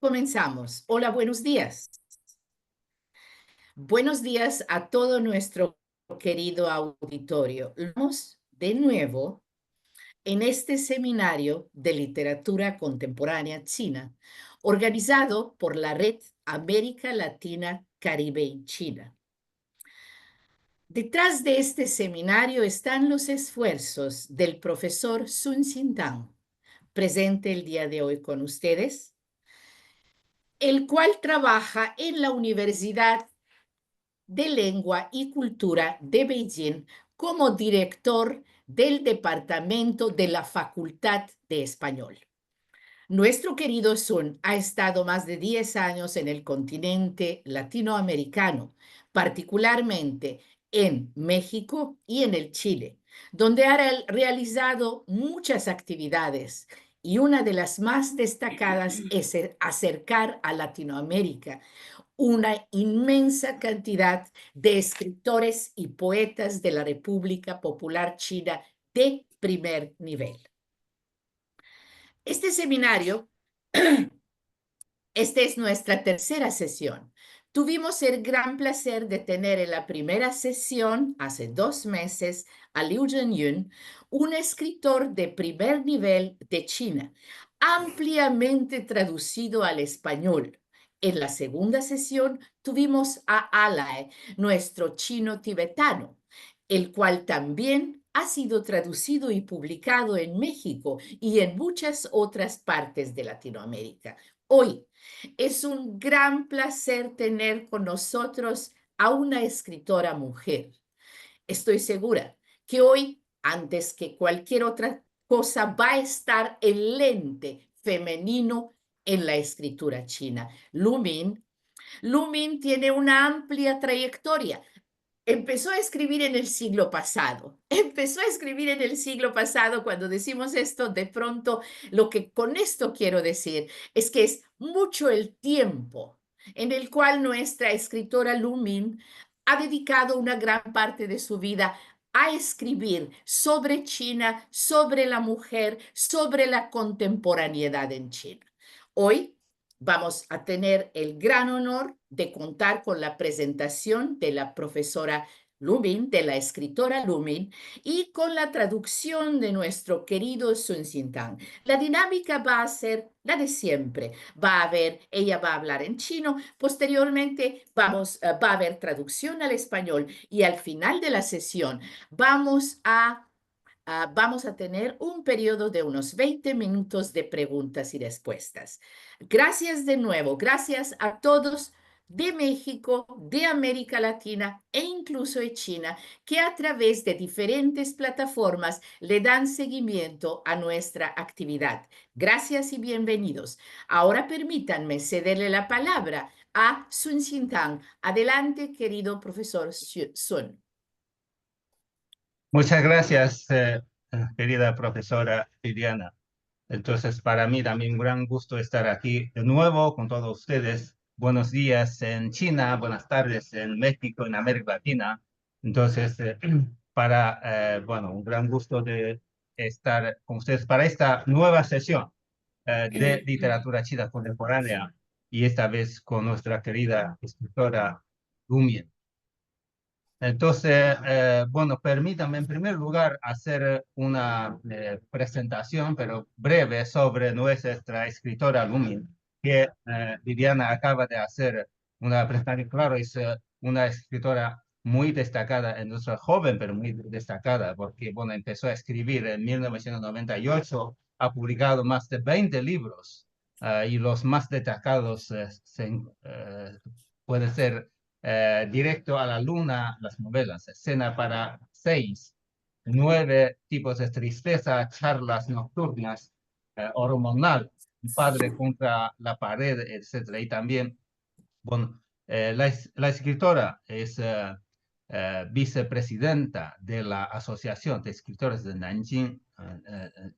Comenzamos. Hola, buenos días. Buenos días a todo nuestro querido auditorio. Vamos de nuevo en este seminario de literatura contemporánea china, organizado por la Red América Latina, Caribe y China. Detrás de este seminario están los esfuerzos del profesor Sun Xintang, presente el día de hoy con ustedes, el cual trabaja en la Universidad de Lengua y Cultura de Beijing como director del Departamento de la Facultad de Español. Nuestro querido Sun ha estado más de 10 años en el continente latinoamericano, particularmente en México y en el Chile, donde ha realizado muchas actividades y una de las más destacadas es acercar a Latinoamérica una inmensa cantidad de escritores y poetas de la República Popular China de primer nivel. Este seminario, esta es nuestra tercera sesión. Tuvimos el gran placer de tener en la primera sesión, hace 2 meses, a Liu Zhenyun, un escritor de primer nivel de China, ampliamente traducido al español. En la segunda sesión tuvimos a Alae, nuestro chino tibetano, el cual también ha sido traducido y publicado en México y en muchas otras partes de Latinoamérica. Hoy es un gran placer tener con nosotros a una escritora mujer. Estoy segura que hoy, antes que cualquier otra cosa, va a estar el lente femenino en la escritura china. Lu Min tiene una amplia trayectoria. Empezó a escribir en el siglo pasado. Empezó a escribir en el siglo pasado. Cuando decimos esto, de pronto, lo que con esto quiero decir es que es mucho el tiempo en el cual nuestra escritora Lu Min ha dedicado una gran parte de su vida a escribir sobre China, sobre la mujer, sobre la contemporaneidad en China. Hoy vamos a tener el gran honor de contar con la presentación de la profesora Lu Min, de la escritora Lu Min, y con la traducción de nuestro querido Sun Xintang. La dinámica va a ser la de siempre. Ella va a hablar en chino, posteriormente va a haber traducción al español y al final de la sesión vamos a tener un periodo de unos 20 minutos de preguntas y respuestas. Gracias de nuevo, gracias a todos de México, de América Latina e incluso de China, que a través de diferentes plataformas le dan seguimiento a nuestra actividad. Gracias y bienvenidos. Ahora permítanme cederle la palabra a Sun Xintang. Adelante, querido profesor Sun. Muchas gracias, querida profesora Liliana. Entonces, para mí también un gran gusto estar aquí de nuevo con todos ustedes. Buenos días en China, buenas tardes en México, en América Latina. Entonces, un gran gusto de estar con ustedes para esta nueva sesión de literatura china contemporánea y esta vez con nuestra querida escritora Lu Min. Entonces, permítame en primer lugar hacer una presentación, pero breve, sobre nuestra escritora Lu Min, que Viviana acaba de hacer una presentación. Claro, es una escritora muy destacada, en nuestra joven, pero muy destacada, porque empezó a escribir en 1998, ha publicado más de 20 libros, y los más destacados pueden ser Directo a la Luna, las novelas, Escena para 6, 9 tipos de tristeza, Charlas nocturnas, Hormonal, Padre contra la pared, etcétera. Y también, la escritora es vicepresidenta de la Asociación de Escritores de Nanjing,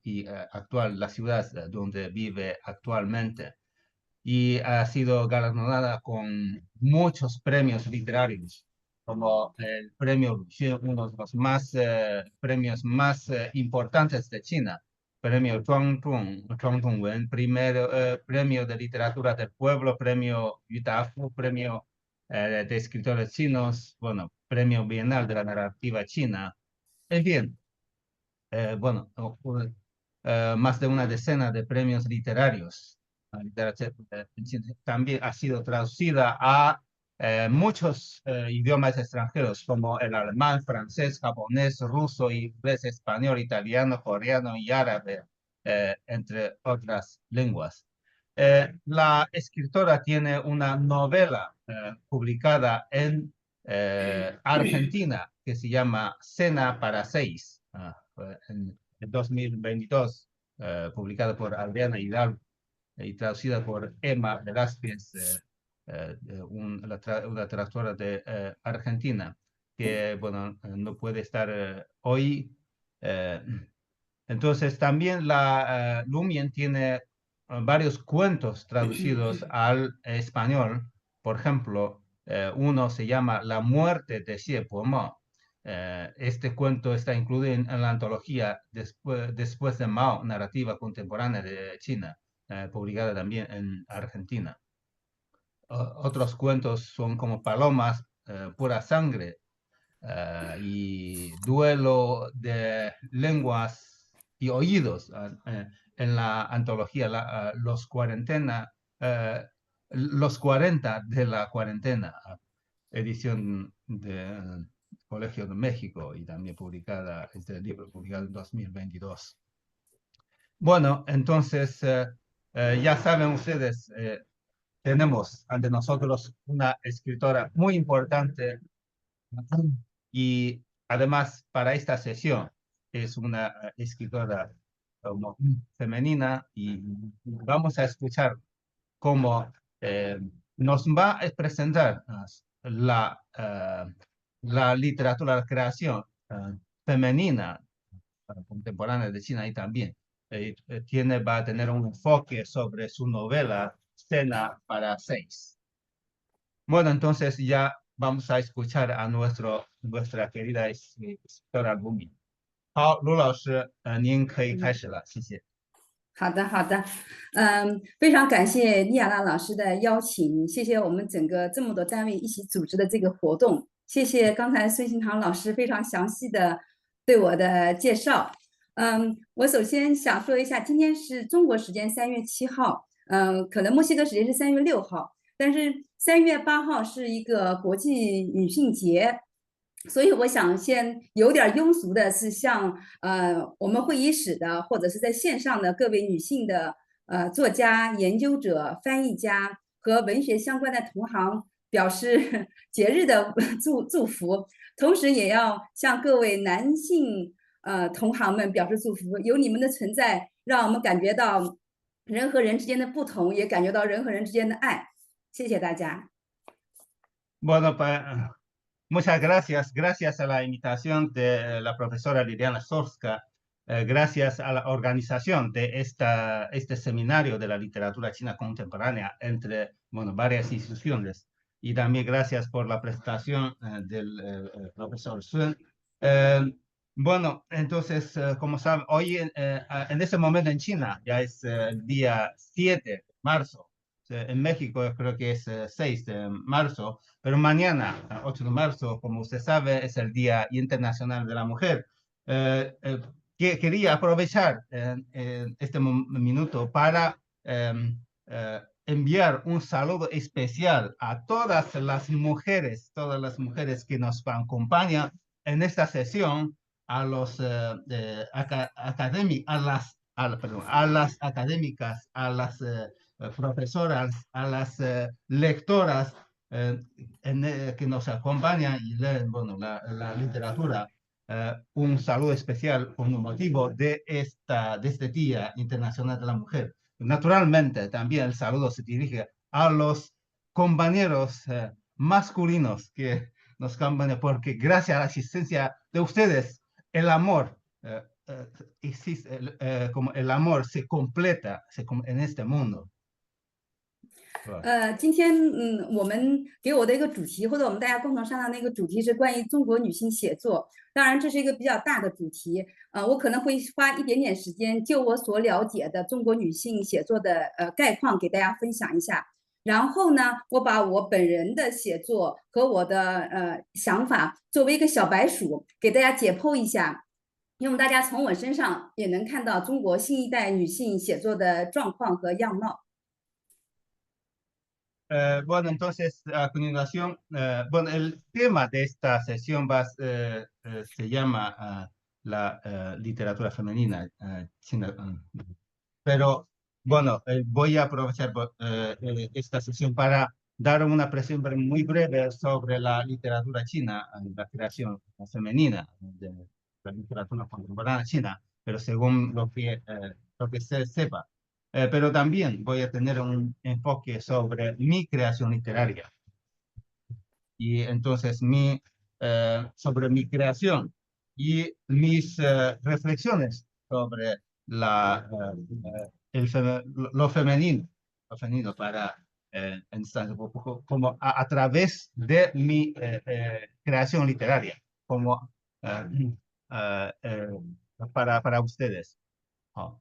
la ciudad donde vive actualmente, y ha sido galardonada con muchos premios literarios, como el premio Luxi, uno de los premios más importantes de China, premio Zhuangdongwen, premio de literatura del pueblo, premio Yutafu, premio de escritores chinos, bueno, premio bienal de la narrativa china. En fin, bueno, más de una decena de premios literarios. La literatura también ha sido traducida a muchos idiomas extranjeros como el alemán, francés, japonés, ruso, inglés, español, italiano, coreano y árabe, entre otras lenguas. La escritora tiene una novela publicada en Argentina que se llama Cena para seis, en 2022, publicada por Adriana Hidalgo y traducida por Emma Velázquez, una traductora de Argentina, que, bueno, no puede estar hoy. eh, entonces, también la Lumien tiene varios cuentos traducidos al español. Por ejemplo, uno se llama La muerte de Xie Pomo. Este cuento está incluido en la antología Después de Mao, narrativa contemporánea de China, publicada también en Argentina. Otros cuentos son como Palomas, Pura Sangre, y Duelo de Lenguas y Oídos, en la antología Los 40 de la cuarentena, edición del Colegio de México, y también publicada, este libro publicado en 2022. Bueno, entonces, ya saben ustedes, tenemos ante nosotros una escritora muy importante, y además para esta sesión es una escritora como femenina, y vamos a escuchar cómo nos va a presentar la literatura, la creación femenina contemporánea de China, y también va a tener un enfoque sobre su novela Cena para seis. Bueno, entonces ya vamos a escuchar a nuestra querida escritora Lumi. 好，卢老师，您可以开始了，谢谢。好的，好的，非常感谢丽亚娜老师的邀请，谢谢我们整个这么多单位一起组织的这个活动，谢谢刚才孙新堂老师非常详细的对我的介绍。我首先想说一下，今天是中国时间3月7号，可能墨西哥时间是3月6号，但是3月8号是一个国际女性节，所以我想先有点庸俗的是向我们会议室的或者是在线上的各位女性的作家、研究者、翻译家和文学相关的同行表示节日的祝福，同时也要向各位男性同行们表示祝福。有你们的存在，让我们感觉到人和人之间的不同，也感觉到人和人之间的爱。谢谢大家。Bueno, muchas gracias. Gracias a la invitación de la profesora Liliana Sorska, gracias a la organización de este seminario de la literatura china contemporánea entre, bueno, varias instituciones. Y también gracias por la presentación del profesor Sun. Bueno, entonces, como saben, hoy en este momento en China ya es el día 7 de marzo. En México creo que es 6 de marzo, pero mañana, 8 de marzo, como usted sabe, es el Día Internacional de la Mujer. Quería aprovechar este minuto para enviar un saludo especial a todas las mujeres que nos acompañan en esta sesión, a los académicas, a las profesoras, a las lectoras que nos acompañan y leen, bueno, la literatura. Un saludo especial con motivo de este Día Internacional de la Mujer. Naturalmente, también el saludo se dirige a los compañeros masculinos que nos acompañan, porque gracias a la existencia de ustedes, el amor existe, como el amor se completa en este mundo. 今天我们给我的一个主题，或者我们大家共同商量的一个主题是关于中国女性写作。当然，这是一个比较大的主题，我可能会花一点点时间，就我所了解的中国女性写作的概况给大家分享一下。然后呢，我把我本人的写作和我的想法作为一个小白鼠，给大家解剖一下，因为大家从我身上也能看到中国新一代女性写作的状况和样貌。Bueno, entonces a continuación, bueno, el tema de esta sesión se llama la literatura femenina china. Pero bueno, voy a aprovechar esta sesión para dar una presentación muy breve sobre la literatura china, la creación femenina de la literatura contemporánea china, pero según lo que se sepa. Pero también voy a tener un enfoque sobre mi creación literaria. Y entonces sobre mi creación y mis reflexiones sobre lo femenino para como a través de mi creación literaria, como para ustedes. Oh.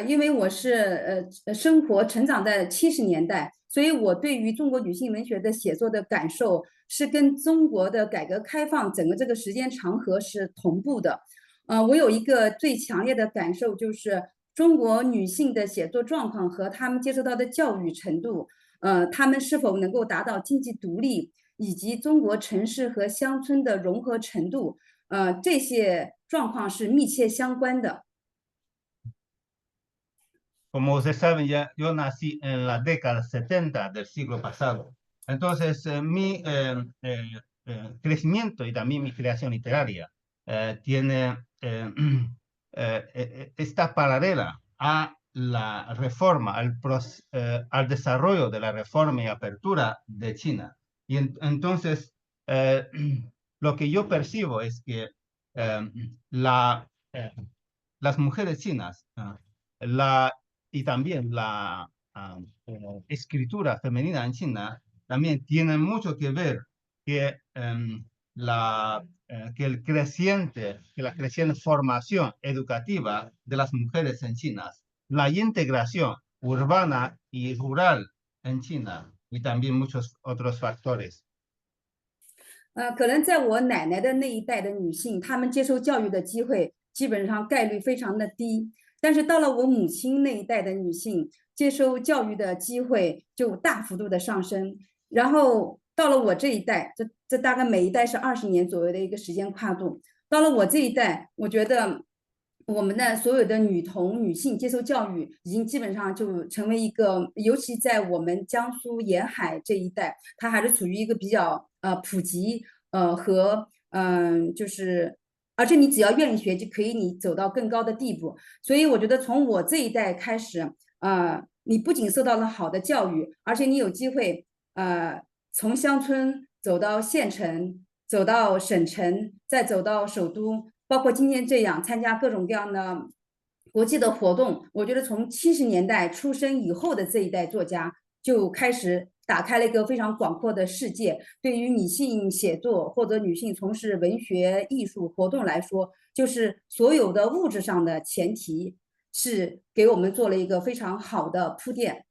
因为我是生活成长在70年代，所以我对于中国女性文学的写作的感受是跟中国的改革开放整个这个时间长河是同步的。我有一个最强烈的感受，就是中国女性的写作状况和她们接受到的教育程度，她们是否能够达到经济独立，以及中国城市和乡村的融合程度，这些状况是密切相关的。Como ustedes saben, yo nací en la década 70 del siglo pasado. Entonces, mi crecimiento y también mi creación literaria tiene está paralela a la reforma, al desarrollo de la reforma y apertura de China. Y entonces, lo que yo percibo es que las mujeres chinas, y también la escritura femenina en China también tiene mucho que ver que, que la creciente formación educativa de las mujeres en China, la integración urbana y rural en China y también muchos otros factores. 可能在我奶奶的那一代的女性，她们接受教育的机会基本上概率非常的低。但是到了我母亲那一代的女性，接受教育的机会就大幅度的上升。然后到了我这一代，这大概每一代是20年左右的一个时间跨度。到了我这一代，我觉得我们的所有的女性接受教育，已经基本上就成为一个，尤其在我们江苏沿海这一带，它还是处于一个比较普及和就是。而且你只要愿意学，就可以你走到更高的地步。所以我觉得从我这一代开始，你不仅受到了好的教育，而且你有机会，从乡村走到县城，走到省城，再走到首都，包括今天这样参加各种各样的国际的活动。我觉得从70年代出生以后的这一代作家就开始打开了一个非常广阔的世界。对于女性写作或者女性从事文学艺术活动来说，就是所有的物质上的前提是给我们做了一个非常好的铺垫。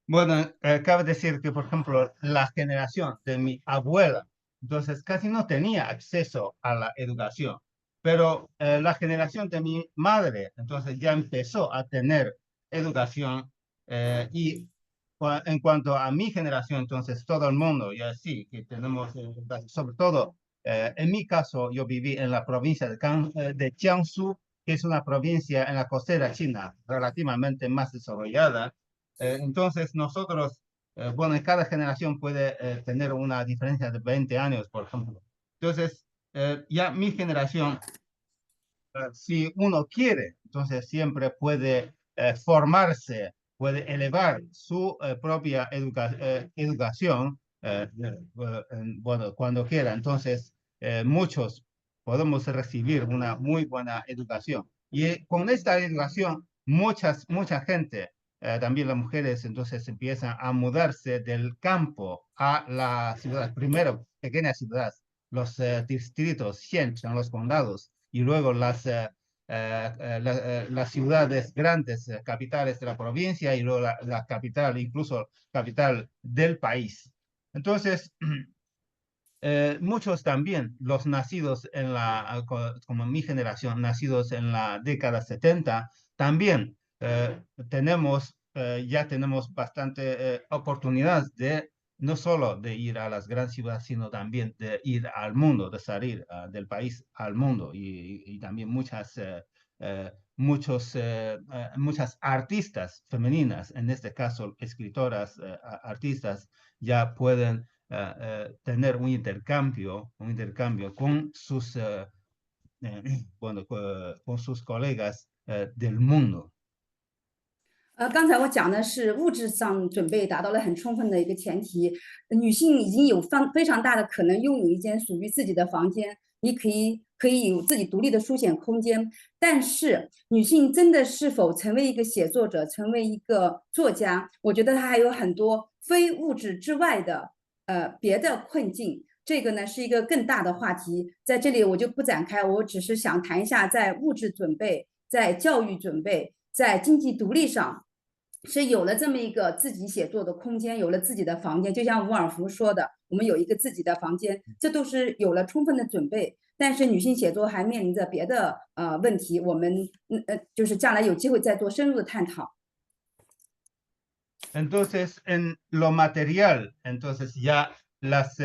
Bueno, cabe decir que, por ejemplo, la generación de mi abuela, entonces casi no tenía acceso a la educación, pero la generación de mi madre, entonces ya empezó a tener educación y en cuanto a mi generación, entonces todo el mundo, y así que tenemos, sobre todo, en mi caso, yo viví en la provincia de Jiangsu, que es una provincia en la costera china relativamente más desarrollada. Entonces nosotros, bueno, en cada generación puede tener una diferencia de 20 años, por ejemplo. Entonces, ya mi generación, si uno quiere, entonces siempre puede formarse, puede elevar su propia educación, bueno, cuando quiera. Entonces, muchos podemos recibir una muy buena educación. Y con esta educación, mucha gente, también las mujeres, entonces empiezan a mudarse del campo a la ciudad, primero pequeñas ciudades, los distritos, son los condados, y luego las ciudades grandes, capitales de la provincia, y luego la capital, incluso capital del país. Entonces, muchos también, los nacidos como mi generación, nacidos en la década 70, también ya tenemos bastante oportunidad de no solo de ir a las grandes ciudades, sino también de ir al mundo, de salir del país al mundo. Y también muchas artistas femeninas, en este caso escritoras, artistas, ya pueden tener un intercambio con con sus colegas del mundo. 刚才我讲的是物质上准备达到了很充分的一个前提，女性已经有非常大的可能拥有一间属于自己的房间，你可以有自己独立的书写空间。但是，女性真的是否成为一个写作者，成为一个作家，我觉得她还有很多非物质之外的别的困境。这个呢是一个更大的话题，在这里我就不展开，我只是想谈一下在物质准备、在教育准备、在经济独立上。是有了这么一个自己写作的空间，有了自己的房间，就像伍尔夫说的，我们有一个自己的房间，这都是有了充分的准备。但是女性写作还面临着别的问题，我们就是将来有机会再做深入的探讨。Entonces, en lo material, entonces ya las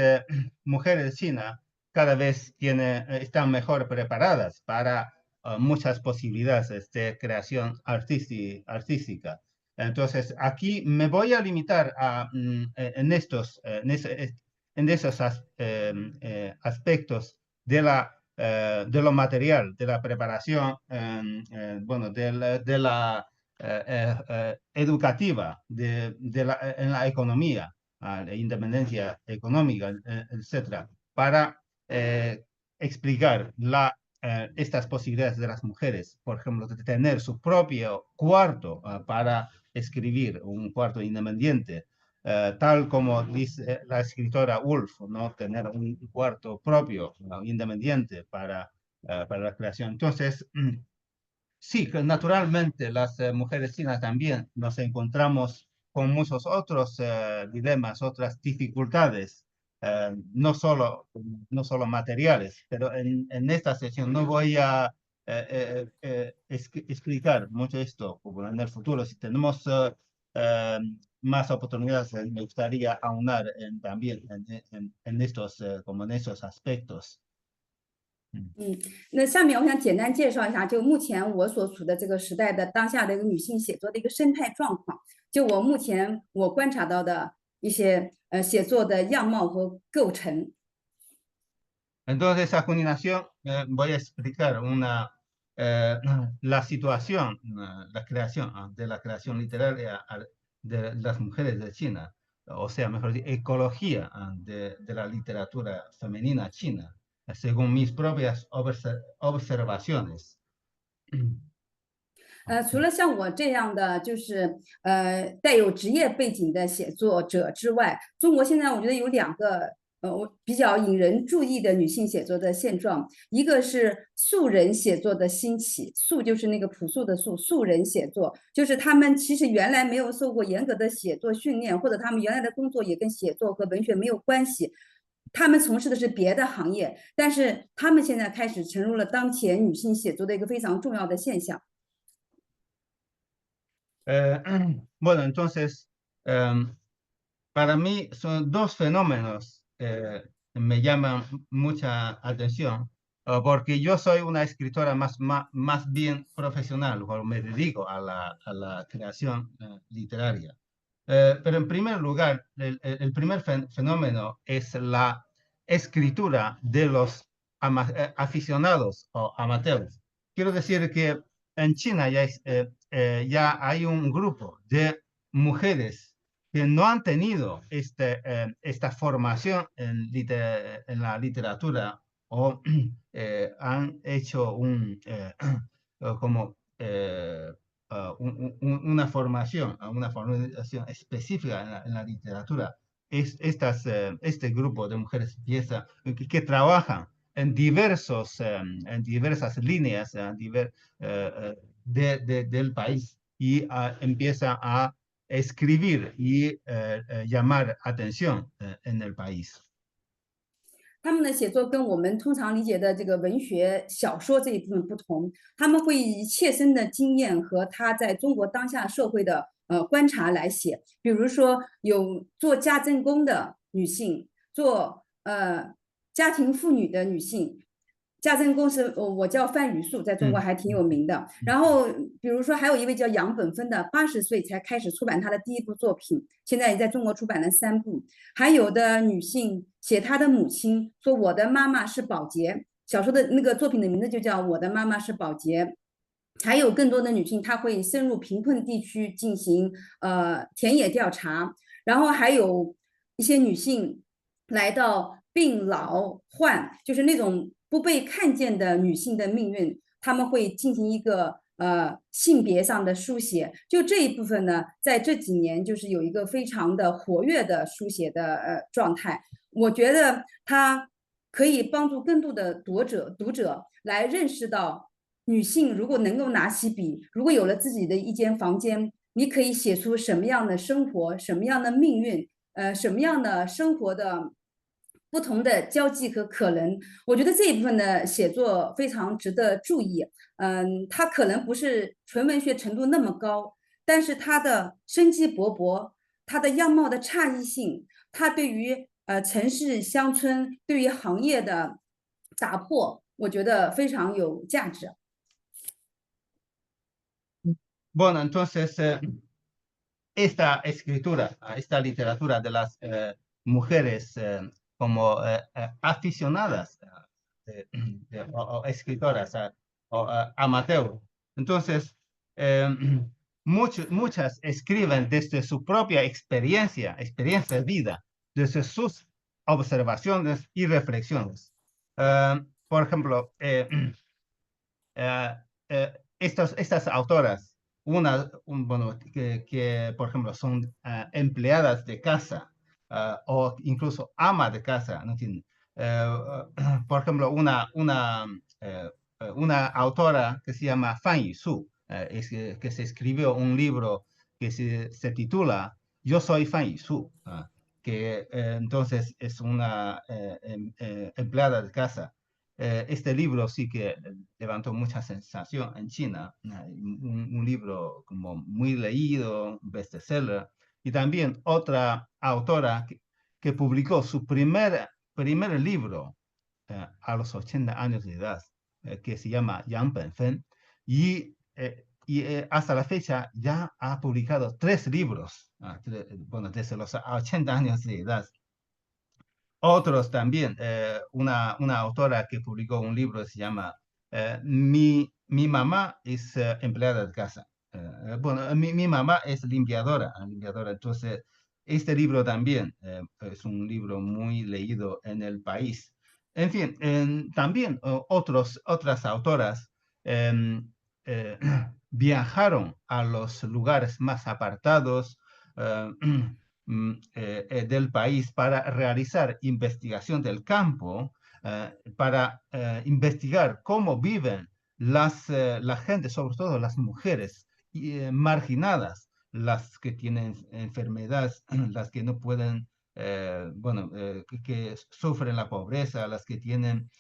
mujeres de China cada vez están mejor preparadas para muchas posibilidades de creación artística. Entonces, aquí me voy a limitar en esos aspectos de lo material, de la preparación, bueno, de la educativa, en la economía, la independencia económica, etcétera, para explicar estas posibilidades de las mujeres, por ejemplo, de tener su propio cuarto para escribir, un cuarto independiente, tal como dice la escritora Woolf, ¿no? Tener un cuarto propio, independiente para la creación. Entonces, sí, que naturalmente las mujeres chinas también nos encontramos con muchos otros dilemas, otras dificultades, no solo materiales, pero en esta sesión no voy a explicar mucho esto, porque en el futuro, si tenemos más oportunidades, me gustaría aunar también en estos aspectos. 那下面我想简单介绍一下，就目前我所处的这个时代的当下的一个女性写作的一个生态状况。就目前我观察到的一些写作的样貌和构成。Entonces, a continuación, voy a explicar la situación, de la creación literaria de las mujeres de China, o sea, mejor dicho, ecología de la literatura femenina china, según mis propias observaciones. 除了像我这样的就是带有职业背景的写作者之外，中国现在我觉得有两个我比较引人注意的女性写作的现状，一个是素人写作的兴起，素就是那个朴素的素，素人写作就是他们其实原来没有受过严格的写作训练，或者他们原来的工作也跟写作和文学没有关系。他们从事的是别的行业，但是他们现在开始沉入了当前女性写作的一个非常重要的现象。Bueno, entonces, para mí son dos fenómenos que me llaman mucha atención, porque yo soy una escritora más bien profesional, o me dedico a la creación literaria. Pero en primer lugar, el primer fenómeno es la escritura de los aficionados o amateurs. Quiero decir que en China ya hay un grupo de mujeres que no han tenido esta formación en la literatura o han hecho una formación específica en la literatura. Este grupo de mujeres empieza, que trabajan en diversas líneas del país y empieza a escribir y llamar atención en el país. 他们的写作跟我们通常理解的这个文学小说这一部分不同，他们会以切身的经验和他在中国当下社会的观察来写。比如说，有做家政工的女性，做家庭妇女的女性。家政工是我叫范雨素，在中国还挺有名的。然后，比如说还有一位叫杨本芬的，80岁才开始出版她的第一部作品，现在也在中国出版了3部。还有的女性写她的母亲，说我的妈妈是保洁，小说的那个作品的名字就叫我的妈妈是保洁。还有更多的女性，她会深入贫困地区进行田野调查，然后还有一些女性来到病老患，就是那种不被看见的女性的命运，他们会进行一个性别上的书写。就这一部分呢，在这几年就是有一个非常的活跃的书写的状态。我觉得它可以帮助更多的读者来认识到，女性如果能够拿起笔，如果有了自己的一间房间，你可以写出什么样的生活，什么样的命运，什么样的生活的不同的交际和可能。我觉得这一部分的写作非常值得注意。它可能不是纯文学程度那么高，但是它的生机勃勃，它的样貌的差异性，它对于城市乡村对于行业的打破，我觉得非常有价值。Bueno, entonces esta escritura, esta literatura de las mujeres como aficionadas o escritoras o amateur. Entonces, muchas escriben desde su propia experiencia de vida, desde sus observaciones y reflexiones. Por ejemplo, estas autoras, bueno, que, por ejemplo, son empleadas de casa o incluso ama de casa, ¿no? Por ejemplo, una autora que se llama Fan Yizhu, que se escribió un libro que se titula Yo soy Fan Yizhu, que entonces es una empleada de casa. Este libro sí que levantó mucha sensación en China, un libro como muy leído, un bestseller, y también otra autora que publicó su primer libro a los 80 años de edad, que se llama Yang Benfen, y hasta la fecha ya ha publicado 3 libros, bueno, desde los 80 años de edad. Otros también, una autora que publicó un libro que se llama mi mamá es empleada de casa. Bueno, mi mamá es limpiadora, entonces este libro también es un libro muy leído en el país. En fin, también otras autoras viajaron a los lugares más apartados del país para realizar investigación del campo, para investigar cómo viven la gente, sobre todo las mujeres marginadas, las que tienen enfermedades, las que no pueden, que sufren la pobreza, las que tienen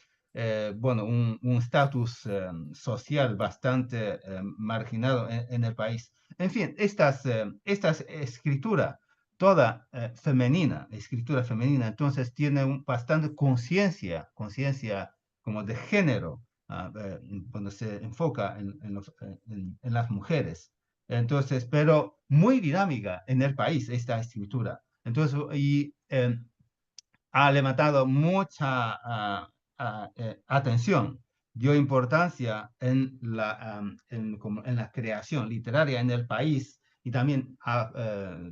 bueno, un estatus social bastante marginado en el país. En fin, esta escritura toda escritura femenina, entonces tiene bastante conciencia como de género, cuando se enfoca en las mujeres. Entonces, pero muy dinámica en el país esta escritura. Entonces, y ha levantado mucha atención, dio importancia en la creación literaria en el país y también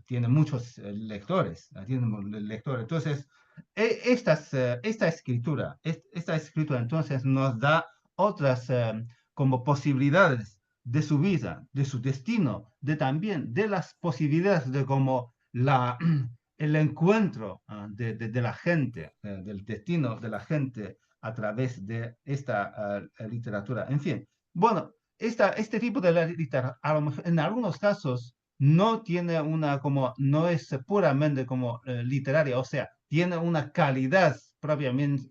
tiene muchos lectores. Entonces, esta escritura entonces nos da otras como posibilidades de su vida, de su destino, de también de las posibilidades de como el encuentro de la gente, del destino de la gente a través de esta literatura. En fin, bueno, este tipo de literatura, en algunos casos, no tiene una como, no es puramente como literaria, o sea, tiene una calidad propiamente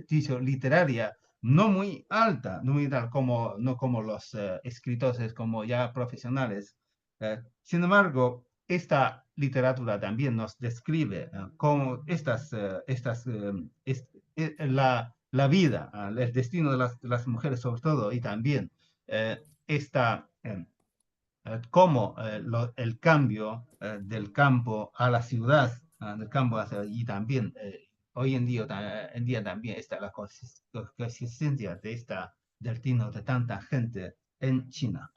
dicho literaria, no muy alta, no muy alta como, no como los escritores como ya profesionales. Sin embargo, esta literatura también nos describe cómo la vida, el destino de las mujeres sobre todo, y también esta cómo el cambio del campo a la ciudad, del campo hacia, y también hoy en día también está la consistencia de esta destino de tanta gente en China.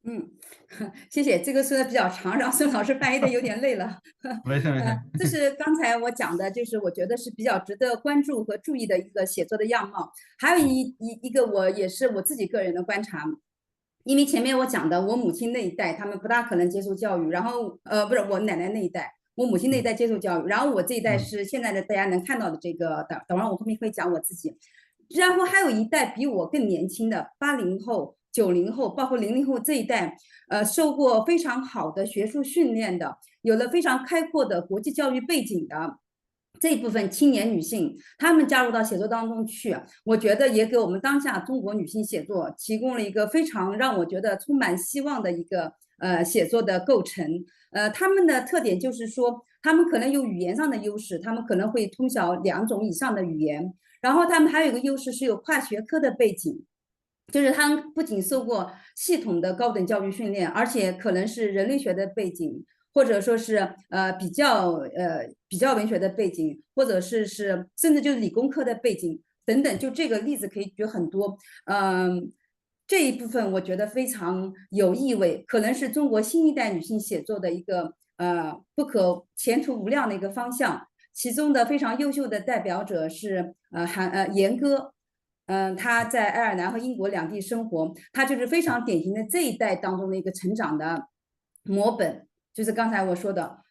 嗯，谢谢，这个说的比较长，让孙老师翻译的有点累了。没事没事，这是刚才我讲的，就是我觉得是比较值得关注和注意的一个写作的样貌。还有一个我也是我自己个人的观察，因为前面我讲的，我母亲那一代他们不大可能接受教育，然后不是我奶奶那一代，我母亲那一代接受教育，然后我这一代是现在的大家能看到的这个，等会儿我后面会讲我自己，然后还有一代比我更年轻的80后。90后，包括00后这一代，受过非常好的学术训练的，有了非常开阔的国际教育背景的这一部分青年女性，她们加入到写作当中去，我觉得也给我们当下中国女性写作提供了一个非常让我觉得充满希望的一个写作的构成。她们的特点就是说，她们可能有语言上的优势，她们可能会通晓2种以上的语言，然后她们还有一个优势是有跨学科的背景。就是他们不仅受过系统的高等教育训练，而且可能是人类学的背景，或者说是比较文学的背景，或者是甚至就是理工科的背景等等。就这个例子可以举很多。这一部分我觉得非常有意味，可能是中国新一代女性写作的一个不可前途无量的一个方向。其中的非常优秀的代表者是严歌。他在爱尔兰和英国两地生活，他就是非常典型的这一代当中的一个成长的模本，就是刚才我说的，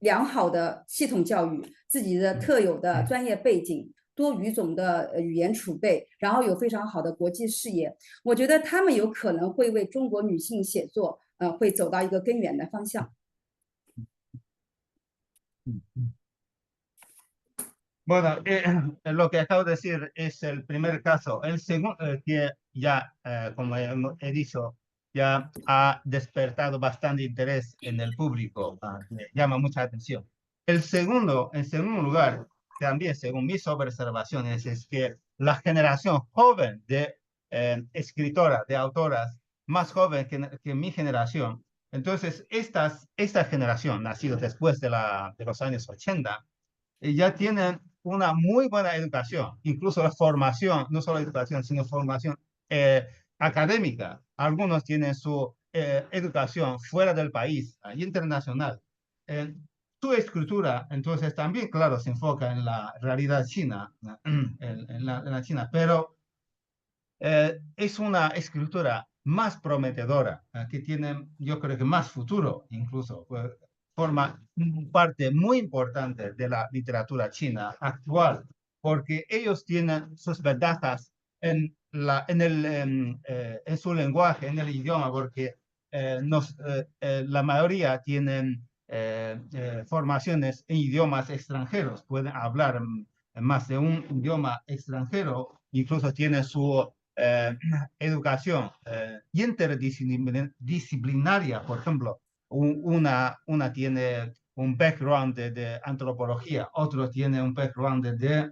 良好的系统教育，自己的特有的专业背景，多语种的语言储备，然后有非常好的国际视野，我觉得他们有可能会为中国女性写作，会走到一个更远的方向。Bueno, lo que acabo de decir es el primer caso. El segundo, que ya, como he dicho, ya ha despertado bastante interés en el público, llama mucha atención. En segundo lugar, también según mis observaciones, es que la generación joven de escritoras, de autoras, más joven que mi generación, entonces esta generación, nacida después de los años 80, ya tienen una muy buena educación, incluso la formación, no solo educación, sino formación académica. Algunos tienen su educación fuera del país, internacional. Su escritura, entonces, también, claro, se enfoca en la realidad china, en la China, pero es una escritura más prometedora, que tiene, yo creo que más futuro, incluso. Forma parte muy importante de la literatura china actual, porque ellos tienen sus ventajas en su lenguaje, en el idioma, porque la mayoría tienen formaciones en idiomas extranjeros, pueden hablar más de un idioma extranjero, incluso tienen su educación interdisciplinaria, por ejemplo. Una tiene un background de antropología, otro tiene un background de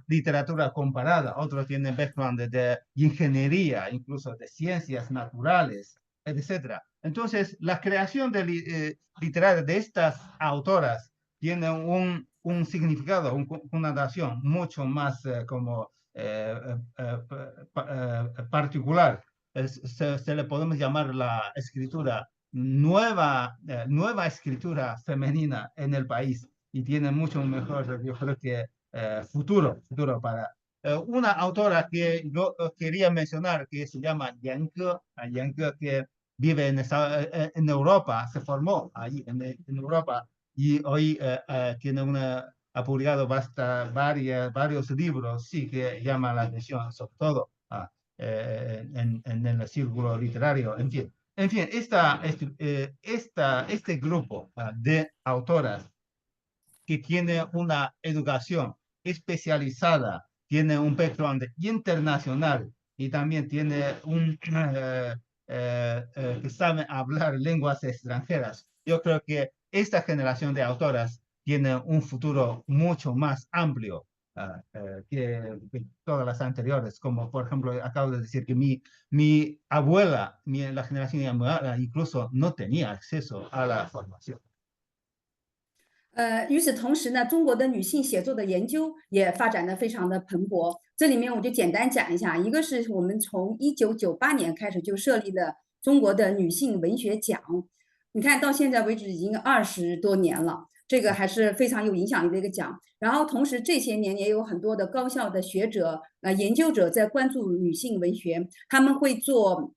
literatura comparada, otro tiene background de ingeniería, incluso de ciencias naturales, etc. Entonces, la creación literaria de estas autoras tiene un significado, una nación mucho más particular. Se le podemos llamar la escritura nueva escritura femenina en el país, y tiene mucho mejor, yo creo que futuro una autora que yo quería mencionar, que se llama Yan Ge, Yan Ge, que vive en Europa, se formó ahí en Europa y hoy tiene ha publicado varios libros, sí, que llaman la atención, sobre todo en el círculo literario. En fin, este grupo de autoras que tiene una educación especializada, tiene un background internacional y también tiene que sabe hablar lenguas extranjeras. Yo creo que esta generación de autoras tiene un futuro mucho más amplio que todas las anteriores, como por ejemplo acabo de decir que mi abuela, la generación de mi abuela incluso no tenía acceso a la formación. 与此同时呢，中国的女性写作的研究也发展的非常的蓬勃。这里面我就简单讲一下，一个是我们从1998年开始就设立了中国的女性文学奖，你看到现在为止已经20多年了，这个还是非常有影响力的一个奖。然后同时这些年也有很多的高校的学者、研究者在关注女性文学，他们会做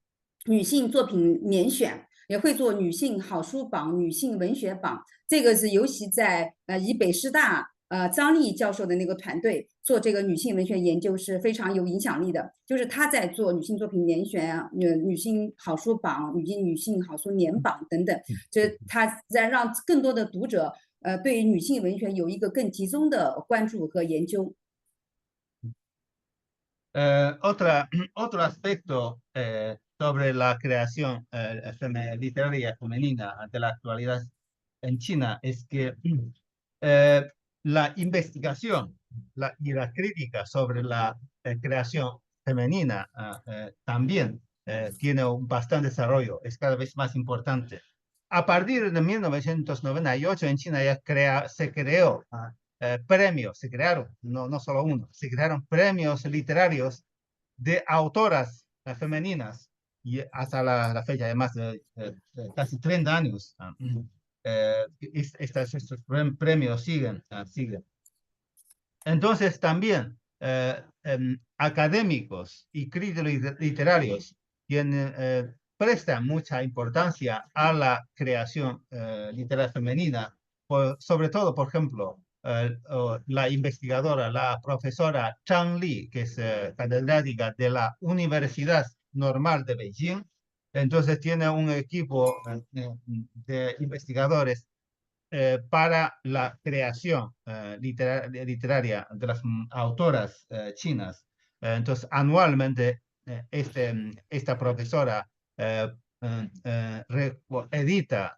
女性作品年选，也会做女性好书榜、女性文学榜。这个是尤其在以北师大张丽教授的那个团队做这个女性文学研究是非常有影响力的，就是他在做女性作品年选啊、女性好书榜、女性好书年榜等等，就是他在让更多的读者对女性文学有一个更集中的关注和研究。Otro aspecto sobre la creación literaria femenina de la actualidad en China es que la investigación y la crítica sobre la creación femenina también tiene un bastante desarrollo, es cada vez más importante. A partir de 1998 en China ya se creó premios, se crearon, no solo uno, se crearon premios literarios de autoras femeninas y hasta la fecha de más de casi 30 años. Estos premios siguen. Entonces también académicos y críticos literarios prestan mucha importancia a la creación literaria femenina, sobre todo, por ejemplo, la investigadora, la profesora Zhang Li, que es catedrática de la Universidad Normal de Beijing. Entonces tiene un equipo de investigadores para la creación literaria de las autoras chinas. Entonces, anualmente, esta profesora edita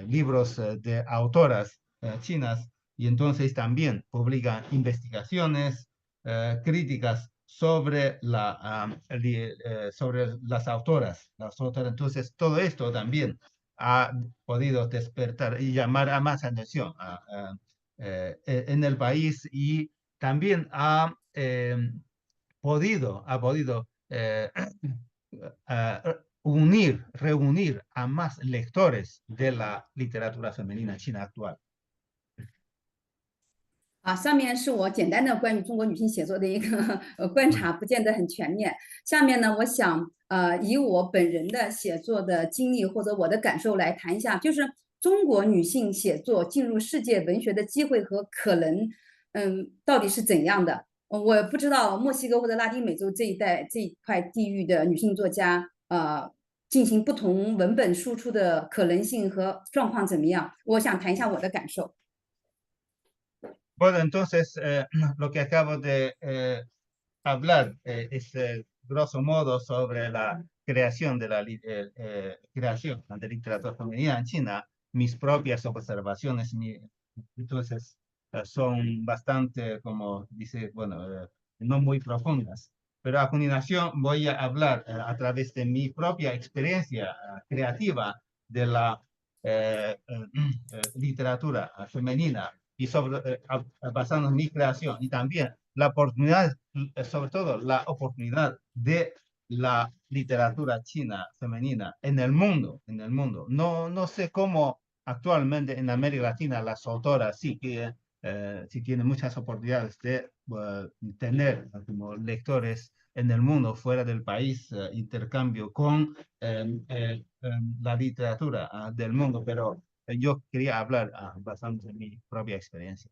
libros de autoras chinas y entonces también publica investigaciones críticas sobre las autoras. Entonces, todo esto también ha podido despertar y llamar a más atención en el país y también ha podido reunir a más lectores de la literatura femenina china actual. 上面是我简单的关于中国女性写作的一个观察，不见得很全面。下面呢，我想以我本人的写作的经历或者我的感受来谈一下，就是中国女性写作进入世界文学的机会和可能，到底是怎样的？我不知道墨西哥或者拉丁美洲这一块地域的女性作家进行不同文本输出的可能性和状况怎么样？我想谈一下我的感受。Bueno, entonces lo que acabo de hablar es grosso modo sobre la creación de creación de literatura femenina en China. Mis propias observaciones, entonces son bastante, como dice, bueno, no muy profundas. Pero a continuación voy a hablar a través de mi propia experiencia creativa de la literatura femenina y basando en mi creación y también la oportunidad, sobre todo la oportunidad de la literatura china femenina en el mundo. No sé cómo actualmente en América Latina las autoras sí que si tiene muchas oportunidades de tener como lectores en el mundo, fuera del país, intercambio con la literatura del mundo, pero yo quería hablar basando en mi propia experiencia.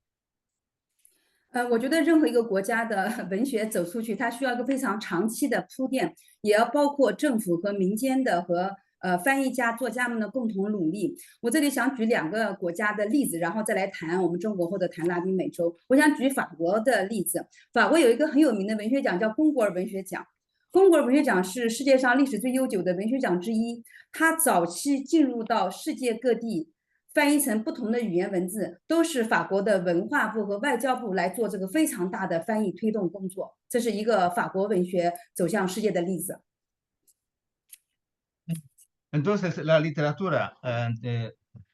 我觉得任何一个国家的文学走出去，它需要一个非常长期的铺垫，也要包括政府和民间的和翻译家、作家们的共同努力。我这里想举2个国家的例子，然后再来谈我们中国或者谈拉丁美洲。我想举法国的例子，法国有一个很有名的文学奖叫龚古尔文学奖。龚古尔文学奖是世界上历史最悠久的文学奖之一，它早期进入到世界各地。翻译成不同的语言文字，都是法国的文化部和外交部来做这个非常大的翻译推动工作。这是一个法国文学走向世界的例子。Entonces, la literatura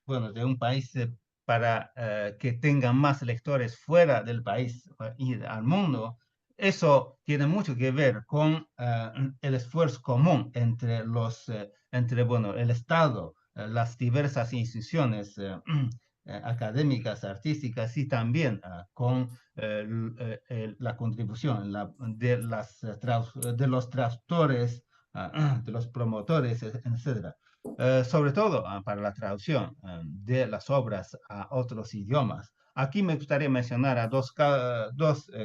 bueno, de un país para que tengan más lectores fuera del país y al mundo, eso tiene mucho que ver con el esfuerzo común entre bueno, el Estado, las diversas instituciones académicas, artísticas y también con la contribución de los traductores, de los promotores, etc. Sobre todo para la traducción de las obras a otros idiomas. Aquí me gustaría mencionar a dos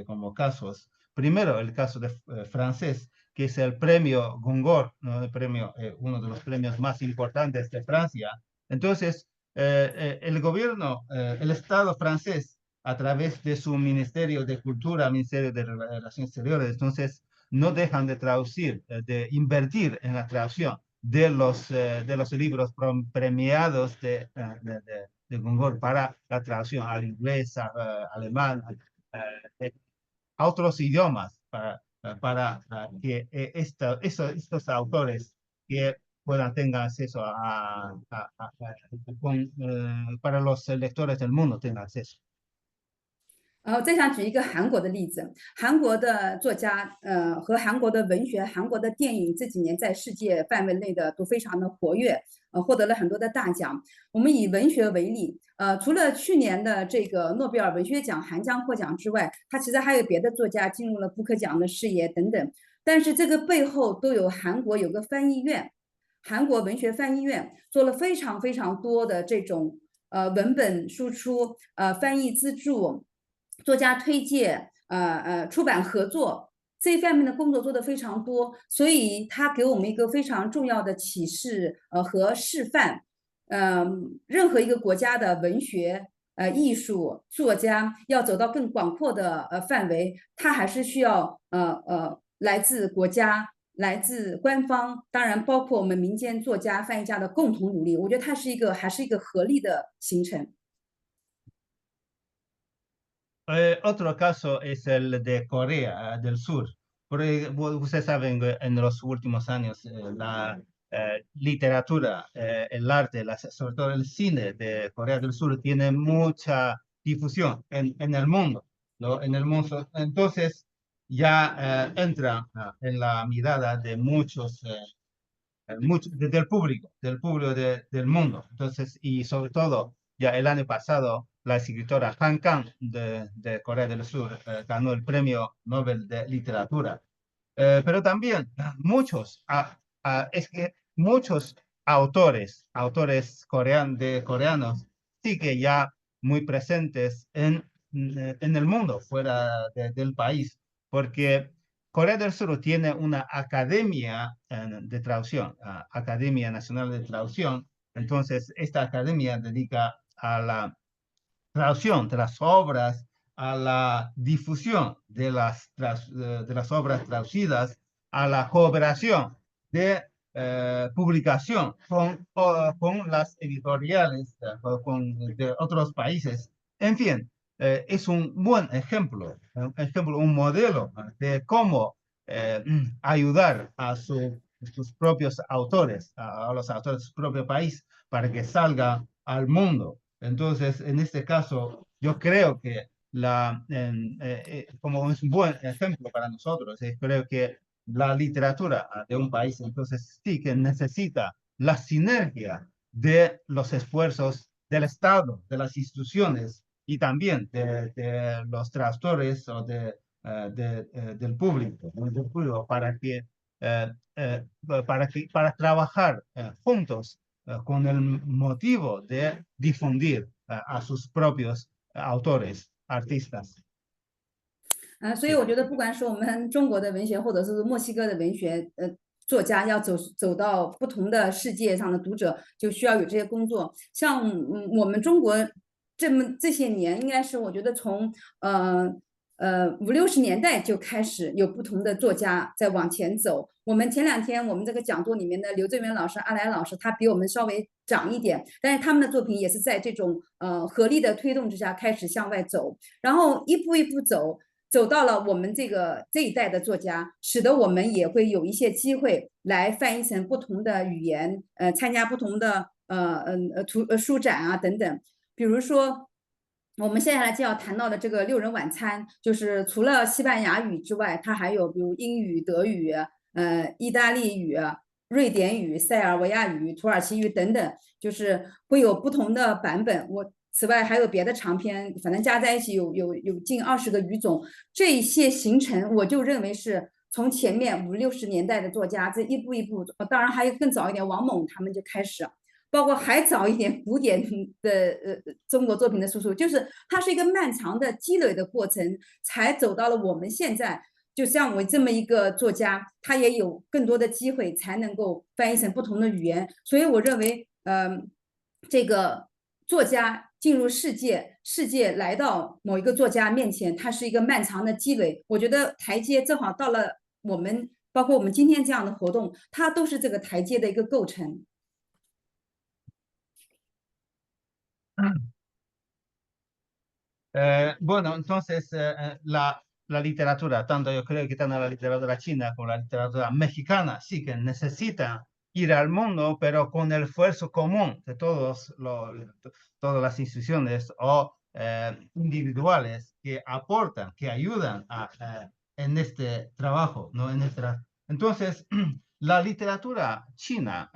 como casos. Primero, el caso de francés, que es el premio Goncourt, ¿no? El premio, uno de los premios más importantes de Francia. Entonces, el gobierno, el Estado francés, a través de su Ministerio de Cultura, Ministerio de Relaciones Exteriores, entonces no dejan de traducir, de invertir en la traducción de los libros premiados de Goncourt para la traducción al inglés, alemán, a otros idiomas, para que estos autores que tengan acceso para los lectores del mundo tengan acceso. 然后再想举一个韩国的例子，韩国的作家，和韩国的文学、韩国的电影这几年在世界范围内的都非常的活跃，获得了很多的大奖。我们以文学为例，除了去年的这个诺贝尔文学奖韩江获奖之外，他其实还有别的作家进入了布克奖的视野等等。但是这个背后都有韩国有个翻译院，韩国文学翻译院做了非常非常多的这种文本输出、翻译资助。作家推荐、出版合作这一方面的工作做得非常多，所以它给我们一个非常重要的启示和示范。任何一个国家的文学、艺术作家要走到更广阔的范围，它还是需要来自国家、来自官方，当然包括我们民间作家、翻译家的共同努力。我觉得它还是一个合力的形成。Otro caso es el de Corea del Sur. Porque ustedes saben que en los últimos años la literatura, el arte, sobre todo el cine de Corea del Sur tiene mucha difusión en el mundo, ¿no? En el mundo. Entonces ya entra en la mirada de muchos, del público del mundo. Entonces, y sobre todo, ya el año pasado, la escritora Han Kang de Corea del Sur ganó el Premio Nobel de Literatura. Pero también es que muchos autores coreanos sí que ya muy presentes en el mundo, fuera del país, porque Corea del Sur tiene una academia de traducción, Academia Nacional de Traducción. Entonces, esta academia dedica a la traducción de las obras, a la difusión de las obras traducidas, a la cooperación de publicación con las editoriales de otros países. En fin, es un buen ejemplo, un modelo de cómo ayudar a sus propios autores, a los autores de su propio país, para que salga al mundo. Entonces, en este caso, yo creo que como es un buen ejemplo para nosotros, creo que la literatura de un país, entonces sí que necesita la sinergia de los esfuerzos del Estado, de las instituciones, y también de los traductores o del público, para trabajar juntos con el motivo de difundir a sus propios autores, artistas. 所以我觉得，不管是我们中国的文学，或者是墨西哥的文学，作家要走到不同的世界上的读者，就需要有这些工作。像我们中国这些年，应该是我觉得从50、60年代就开始有不同的作家在往前走。我们前2天我们这个讲座里面的刘震元老师、阿来老师，他比我们稍微长一点，但是他们的作品也是在这种合力的推动之下开始向外走，然后一步一步走到了我们这一代的作家，使得我们也会有一些机会来翻译成不同的语言，参加不同的书展啊等等。比如说，我们接下来就要谈到的这个6人晚餐，就是除了西班牙语之外，它还有比如英语、德语、意大利语、瑞典语、塞尔维亚语、土耳其语等等，就是会有不同的版本。此外还有别的长篇，反正加在一起有近20个语种。这些形成，我就认为是从前面50、60年代的作家，这一步一步，当然还有更早一点，王蒙他们就开始，包括还早一点古典的中国作品的输出，就是它是一个漫长的积累的过程，才走到了我们现在。就像我这么一个作家，他也有更多的机会才能够翻译成不同的语言。所以我认为，这个作家进入世界来到某一个作家面前，它是一个漫长的积累。我觉得台阶正好到了我们，包括我们今天这样的活动，它都是这个台阶的一个构成。Bueno, entonces la literatura, tanto yo creo que tanto la literatura china como la literatura mexicana, sí que necesitan ir al mundo, pero con el esfuerzo común de todas las instituciones o individuales que aportan, que ayudan en este trabajo, ¿no? Entonces, la literatura china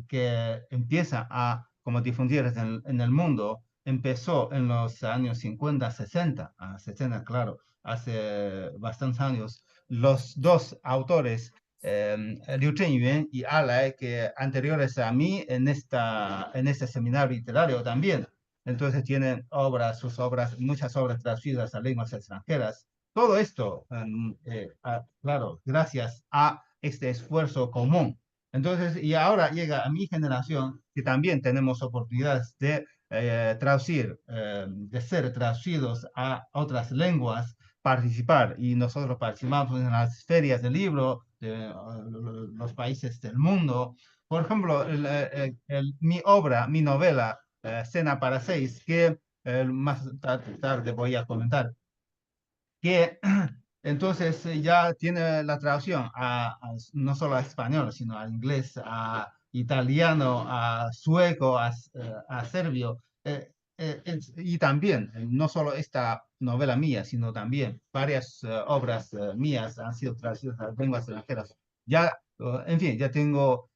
que empieza a como difundirse en el mundo, empezó en los años 50, 60, 60, claro, hace bastantes años. Los dos autores, Liu Zhenyuan y Alai, que anteriores a mí en este seminario literario también. Entonces tienen muchas obras traducidas a lenguas extranjeras. Todo esto, claro, gracias a este esfuerzo común. Entonces, y ahora llega a mi generación, que también tenemos oportunidades de traducir, de ser traducidos a otras lenguas, participar, y nosotros participamos en las ferias del libro de los países del mundo. Por ejemplo, mi obra, mi novela, Cena para 6, que más tarde voy a comentar, que entonces ya tiene la traducción no solo a español, sino a inglés, a italiano, a sueco, a serbio. Y también, no solo esta novela mía, sino también varias obras mías han sido traducidas a lenguas extranjeras. Ya, en fin, ya tengo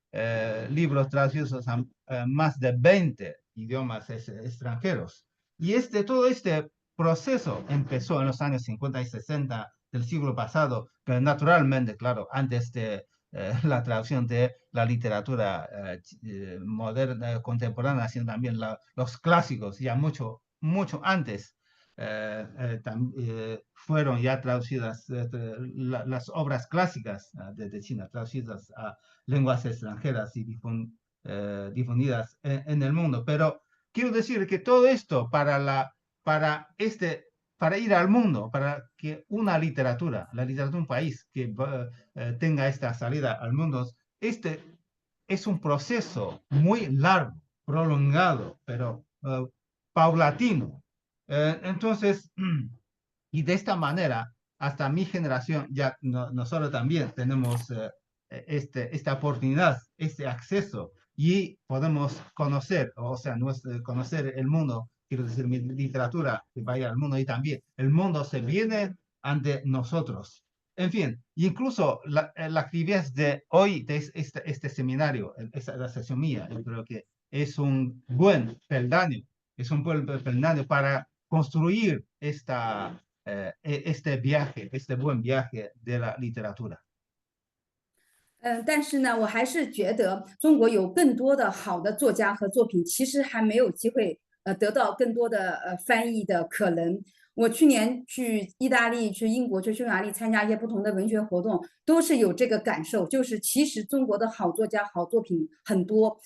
libros traducidos a más de 20 idiomas extranjeros. Y todo este proceso empezó en los años 50 y 60 del siglo pasado, pero naturalmente, claro, antes de la traducción de la literatura moderna, contemporánea, sino también los clásicos, ya mucho antes fueron ya traducidas las obras clásicas de China, traducidas a lenguas extranjeras y difundidas en el mundo. Pero quiero decir que todo esto para ir al mundo, para que la literatura de un país que tenga esta salida al mundo, este es un proceso muy largo, prolongado, pero paulatino. Entonces, y de esta manera, hasta mi generación, ya nosotros también tenemos esta oportunidad, este acceso, y podemos conocer, o sea, conocer el mundo. Quiero decir, mi literatura que vaya al mundo, y también el mundo se viene ante nosotros. En fin, incluso la actividad de hoy, de este seminario, la sesión mía, yo creo que es un buen peldaño, para construir este viaje, este buen viaje de la literatura. 但是呢，我还是觉得中国有更多的好的作家和作品，其实还没有机会得到更多的翻译的可能。我去年去意大利、去英国、去匈牙利参加一些不同的文学活动，都是有这个感受，就是其实中国的好作家、好作品很多，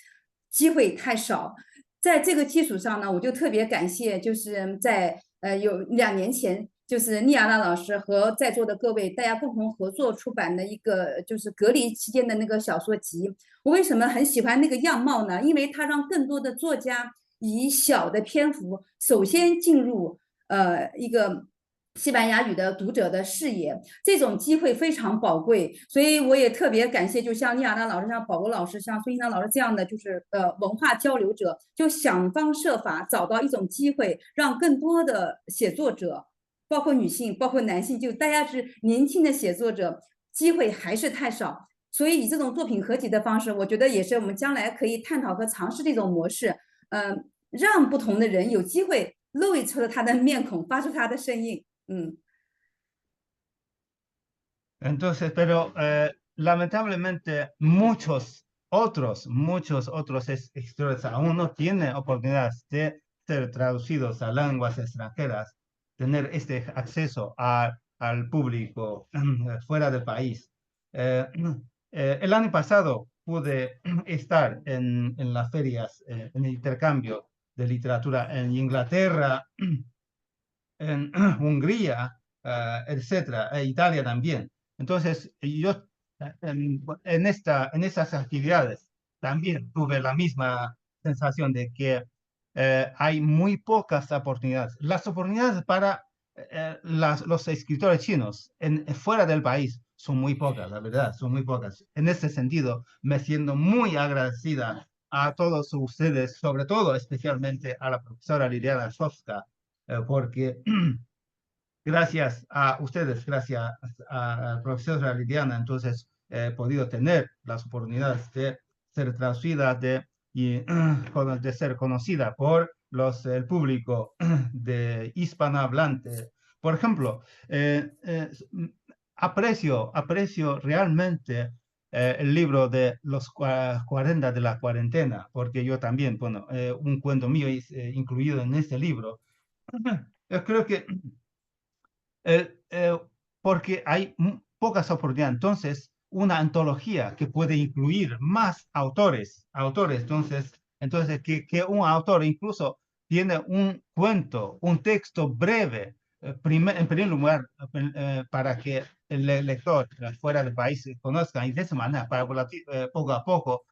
机会太少。在这个基础上呢，我就特别感谢，就是在有2年前，就是妮亚娜老师和在座的各位，大家共同合作出版的一个就是隔离期间的那个小说集。我为什么很喜欢那个样貌呢？因为它让更多的作家以小的篇幅，首先进入一个西班牙语的读者的视野，这种机会非常宝贵，所以我也特别感谢，就像妮亚娜老师、像保罗老师、像孙欣堂老师这样的，就是文化交流者，就想方设法找到一种机会，让更多的写作者，包括女性、包括男性，就大家是年轻的写作者，机会还是太少。所以以这种作品合集的方式，我觉得也是我们将来可以探讨和尝试这种模式，让不同的人有机会露出了他的面孔，发出他的声音。Entonces, pero lamentablemente muchos otros escritores aún no tienen oportunidad de ser traducidos a lenguas extranjeras, tener este acceso al público fuera del país. El año pasado pude estar en las ferias, en el intercambio de literatura en Inglaterra, en Hungría, etcétera, e Italia también. Entonces, yo en estas actividades también tuve la misma sensación de que hay muy pocas oportunidades. Las oportunidades para los escritores chinos fuera del país son muy pocas, la verdad, son muy pocas. En ese sentido, me siento muy agradecida a todos ustedes, sobre todo especialmente a la profesora Liliana Shofska, porque gracias a ustedes, gracias a la profesora Liliana, entonces he podido tener las oportunidades de ser traducida y de ser conocida por el público de hispanohablante. Por ejemplo, aprecio realmente el libro de los 40 de la cuarentena, porque yo también, bueno, un cuento mío es incluido en este libro. Yo creo que porque hay pocas oportunidades. Entonces, una antología que puede incluir más autores, entonces que un autor incluso tiene un cuento, un texto breve, en primer lugar, para que el lector fuera del país conozca, y de esa manera, poco a poco,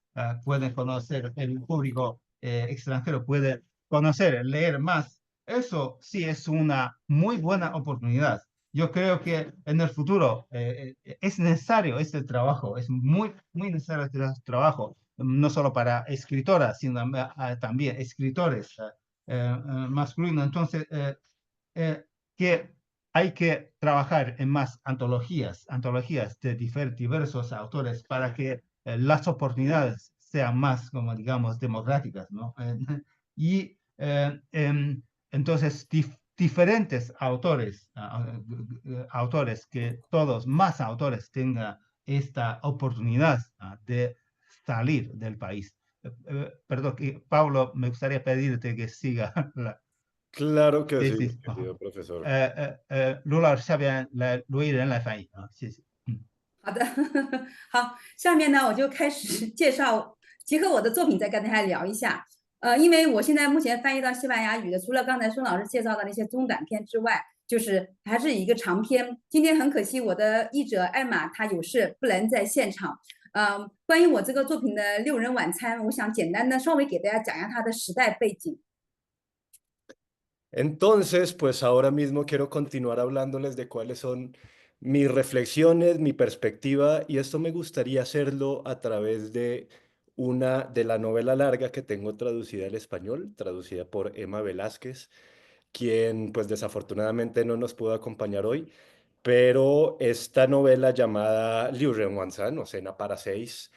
pueden conocer, el público extranjero puede conocer, leer más. Eso sí es una muy buena oportunidad. Yo creo que en el futuro es necesario este trabajo, es muy necesario este trabajo, no solo para escritoras, sino también escritores masculinos. Entonces, que hay que trabajar en más antologías de diversos autores para que las oportunidades sean más, como digamos, democráticas, ¿no? Y entonces, diferentes autores, que más autores tengan esta oportunidad de salir del país. Perdón, Pablo, me gustaría pedirte que siga la Claro que sí, tesis. querido profesor. 卢老师下边卢艺人来翻译啊，谢谢。好的，好，下面呢我就开始介绍，结合我的作品再跟大家聊一下。因为我现在目前翻译到西班牙语的，除了刚才孙老师介绍的那些中短篇之外，就是还是一个长篇。今天很可惜，我的译者艾玛她有事不能在现场。关于我这个作品的《6人晚餐》，我想简单的稍微给大家讲一下它的时代背景。Entonces, pues ahora mismo quiero continuar hablándoles de cuáles son mis reflexiones, mi perspectiva, y esto me gustaría hacerlo a través de la novela larga que tengo traducida al español, traducida por Emma Velázquez, quien pues desafortunadamente no nos pudo acompañar hoy, pero esta novela llamada Liu Renwansan, o Cena para seis,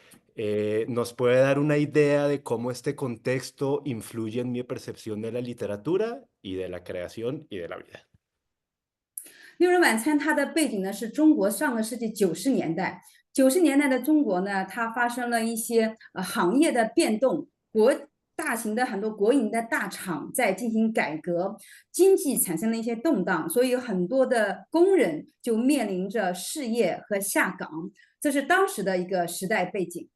nos puede dar una idea de cómo este contexto influye en mi percepción de la literatura y de la creación y de la vida. 六人晚餐它的背景呢是中国上个世纪90年代，90年代的中国呢，它发生了一些行业的变动，大型的很多国营的大厂在进行改革，经济产生了一些动荡，所以有很多的工人就面临着失业和下岗，这是当时的一个时代背景。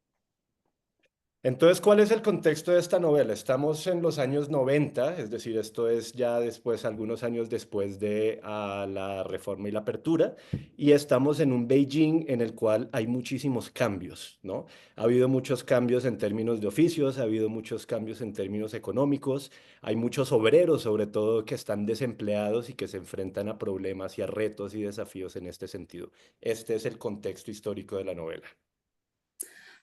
Entonces, ¿cuál es el contexto de esta novela? Estamos en los años 90, es decir, esto es ya después, algunos años después de la reforma y la apertura, y estamos en un Beijing en el cual hay muchísimos cambios, ¿no? Ha habido muchos cambios en términos de oficios, ha habido muchos cambios en términos económicos, hay muchos obreros, sobre todo, que están desempleados y que se enfrentan a problemas y a retos y desafíos en este sentido. Este es el contexto histórico de la novela.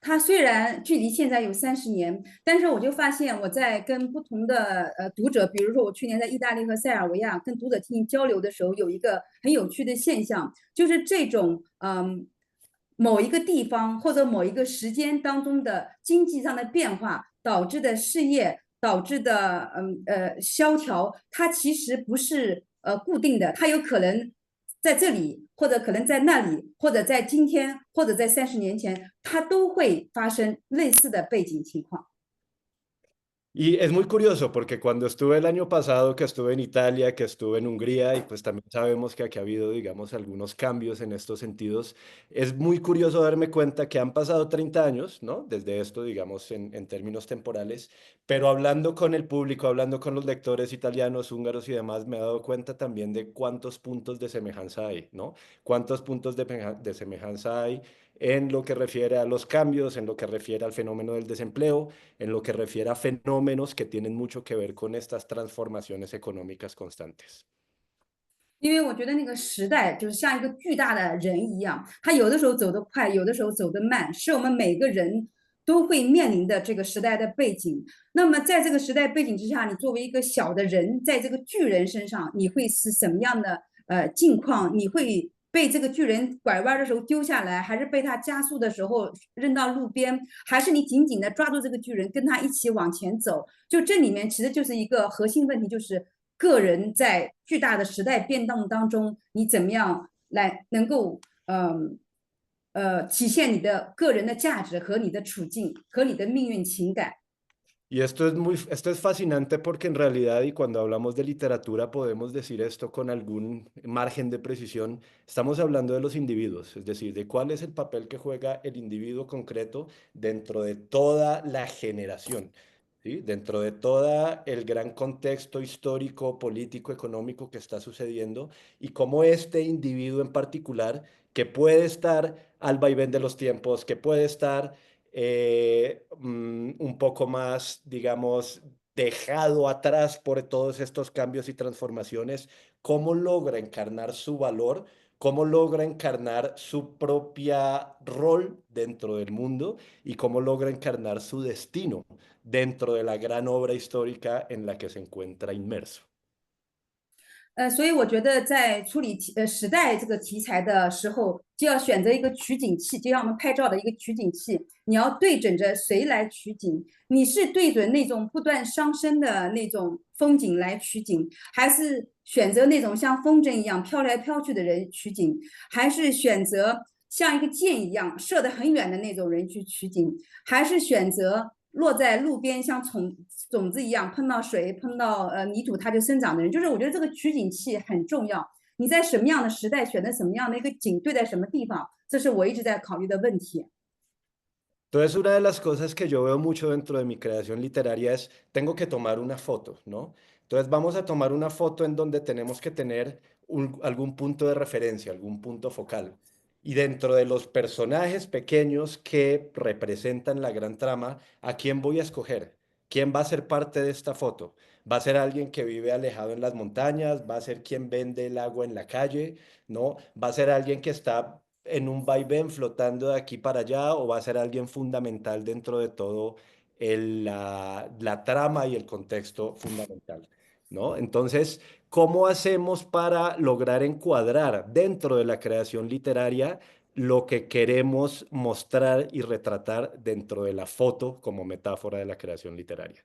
它虽然距离现在有30年，但是我就发现我在跟不同的读者，比如说我去年在意大利和塞尔维亚跟读者进行交流的时候，有一个很有趣的现象，就是这种某一个地方或者某一个时间当中的经济上的变化导致的失业导致的萧条，它其实不是固定的，它有可能在这里，或者可能在那里，或者在今天，或者在30年前，它都会发生类似的背景情况。Y es muy curioso porque cuando estuve el año pasado, que estuve en Italia, que estuve en Hungría, y pues también sabemos que aquí ha habido, digamos, algunos cambios en estos sentidos, es muy curioso darme cuenta que han pasado 30 años, ¿no? Desde esto, digamos, en términos temporales, pero hablando con el público, hablando con los lectores italianos, húngaros y demás, me he dado cuenta también de cuántos puntos de semejanza hay, ¿no? Cuántos puntos de semejanza hay en lo que refiere a los cambios, en lo que refiere al fenómeno del desempleo, en lo que refiere a fenómenos que tienen mucho que ver con estas transformaciones económicas constantes. 因为我觉得那个时代就是像一个巨大的人一样，他有的时候走得快，有的时候走得慢，是我们每个人都会面临的这个时代的背景。那么在这个时代背景之下，你作为一个小的人，在这个巨人身上，你会是什么样的境况？你会被这个巨人拐弯的时候丢下来，还是被他加速的时候扔到路边，还是你紧紧的抓住这个巨人，跟他一起往前走？就这里面其实就是一个核心问题，就是个人在巨大的时代变动当中，你怎么样来能够体现你的个人的价值和你的处境和你的命运情感。Y esto es fascinante porque en realidad, y cuando hablamos de literatura podemos decir esto con algún margen de precisión, estamos hablando de los individuos, es decir, de cuál es el papel que juega el individuo concreto dentro de toda la generación, ¿sí? Dentro de todo el gran contexto histórico, político, económico que está sucediendo y cómo este individuo en particular, que puede estar al vaivén de los tiempos, que puede estar un poco más, digamos, dejado atrás por todos estos cambios y transformaciones, cómo logra encarnar su valor, cómo logra encarnar su propia rol dentro del mundo y cómo logra encarnar su destino dentro de la gran obra histórica en la que se encuentra inmerso. 所以我觉得在处理时代这个题材的时候，就要选择一个取景器，就像我们拍照的一个取景器，你要对准着谁来取景？你是对准那种不断上升的那种风景来取景，还是选择那种像风筝一样飘来飘去的人取景，还是选择像一个箭一样射得很远的那种人去取景，还是选择落在路边像种子一样碰到水碰到泥土它就生长的人？就是我觉得这个取景器很重要，你在什么样的时代选择什么样的一个景，对在什么地方，这是我一直在考虑的问题。Entonces, una de las cosas que yo veo mucho dentro de mi creación literaria es, tengo que tomar una foto, ¿no? Entonces, vamos a tomar una foto en donde tenemos que tener algún punto de referencia, algún punto focal. Y dentro de los personajes pequeños que representan la gran trama, ¿a quién voy a escoger? ¿Quién va a ser parte de esta foto? ¿Va a ser alguien que vive alejado en las montañas? ¿Va a ser quien vende el agua en la calle? ¿No? ¿Va a ser alguien que está en un vaivén flotando de aquí para allá o va a ser alguien fundamental dentro de todo la trama y el contexto fundamental, ¿no? Entonces, ¿cómo hacemos para lograr encuadrar dentro de la creación literaria lo que queremos mostrar y retratar dentro de la foto como metáfora de la creación literaria?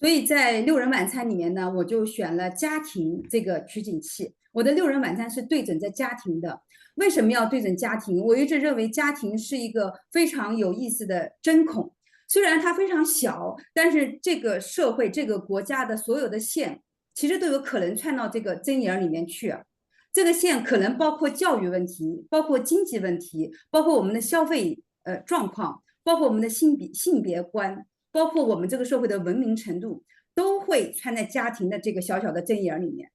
所以在六人晚餐里面呢，我就选了家庭这个取景器。我的六人晚餐是对准在家庭的。为什么要对准家庭？我一直认为家庭是一个非常有意思的针孔，虽然它非常小，但是这个社会、这个国家的所有的线，其实都有可能串到这个针眼里面去。这个线可能包括教育问题，包括经济问题，包括我们的消费状况，包括我们的性别观，包括我们这个社会的文明程度，都会穿在家庭的这个小小的针眼里面。